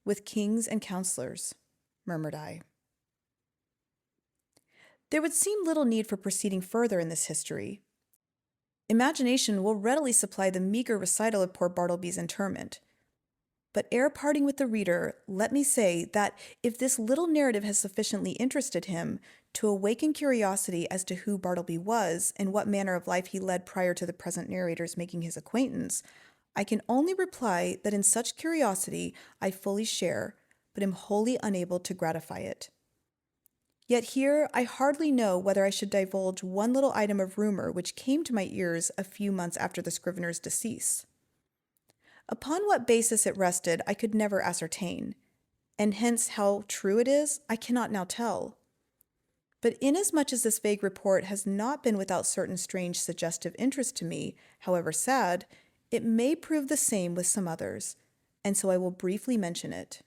[SPEAKER 1] "With kings and counselors," murmured I. There would seem little need for proceeding further in this history. Imagination will readily supply the meager recital of poor Bartleby's interment. But ere parting with the reader, let me say that if this little narrative has sufficiently interested him to awaken curiosity as to who Bartleby was and what manner of life he led prior to the present narrator's making his acquaintance, I can only reply that in such curiosity I fully share, but am wholly unable to gratify it. Yet here I hardly know whether I should divulge one little item of rumor which came to my ears a few months after the Scrivener's decease. Upon what basis it rested I could never ascertain, and hence how true it is I cannot now tell. But inasmuch as this vague report has not been without certain strange suggestive interest to me, however sad, it may prove the same with some others, and so I will briefly mention it.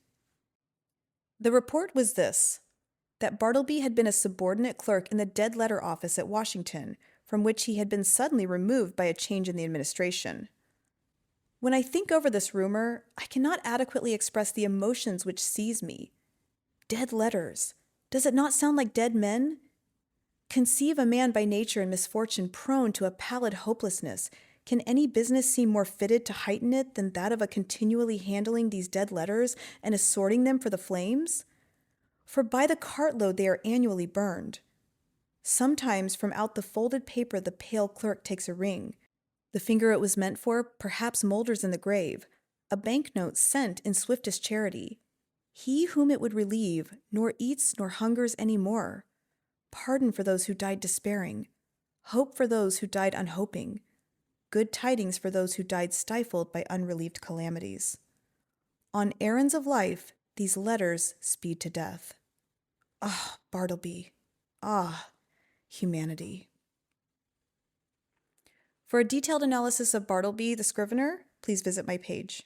[SPEAKER 1] The report was this: that Bartleby had been a subordinate clerk in the dead letter office at Washington, from which he had been suddenly removed by a change in the administration. When I think over this rumor, I cannot adequately express the emotions which seize me. Dead letters. Does it not sound like dead men? Conceive a man by nature and misfortune prone to a pallid hopelessness. Can any business seem more fitted to heighten it than that of a continually handling these dead letters and assorting them for the flames? For by the cartload they are annually burned. Sometimes from out the folded paper the pale clerk takes a ring. The finger it was meant for perhaps moulders in the grave, a banknote sent in swiftest charity. He whom it would relieve nor eats nor hungers any more. Pardon for those who died despairing. Hope for those who died unhoping. Good tidings for those who died stifled by unrelieved calamities. On errands of life, these letters speed to death. Ah, Bartleby. Ah, humanity. For a detailed analysis of Bartleby the Scrivener, please visit my page.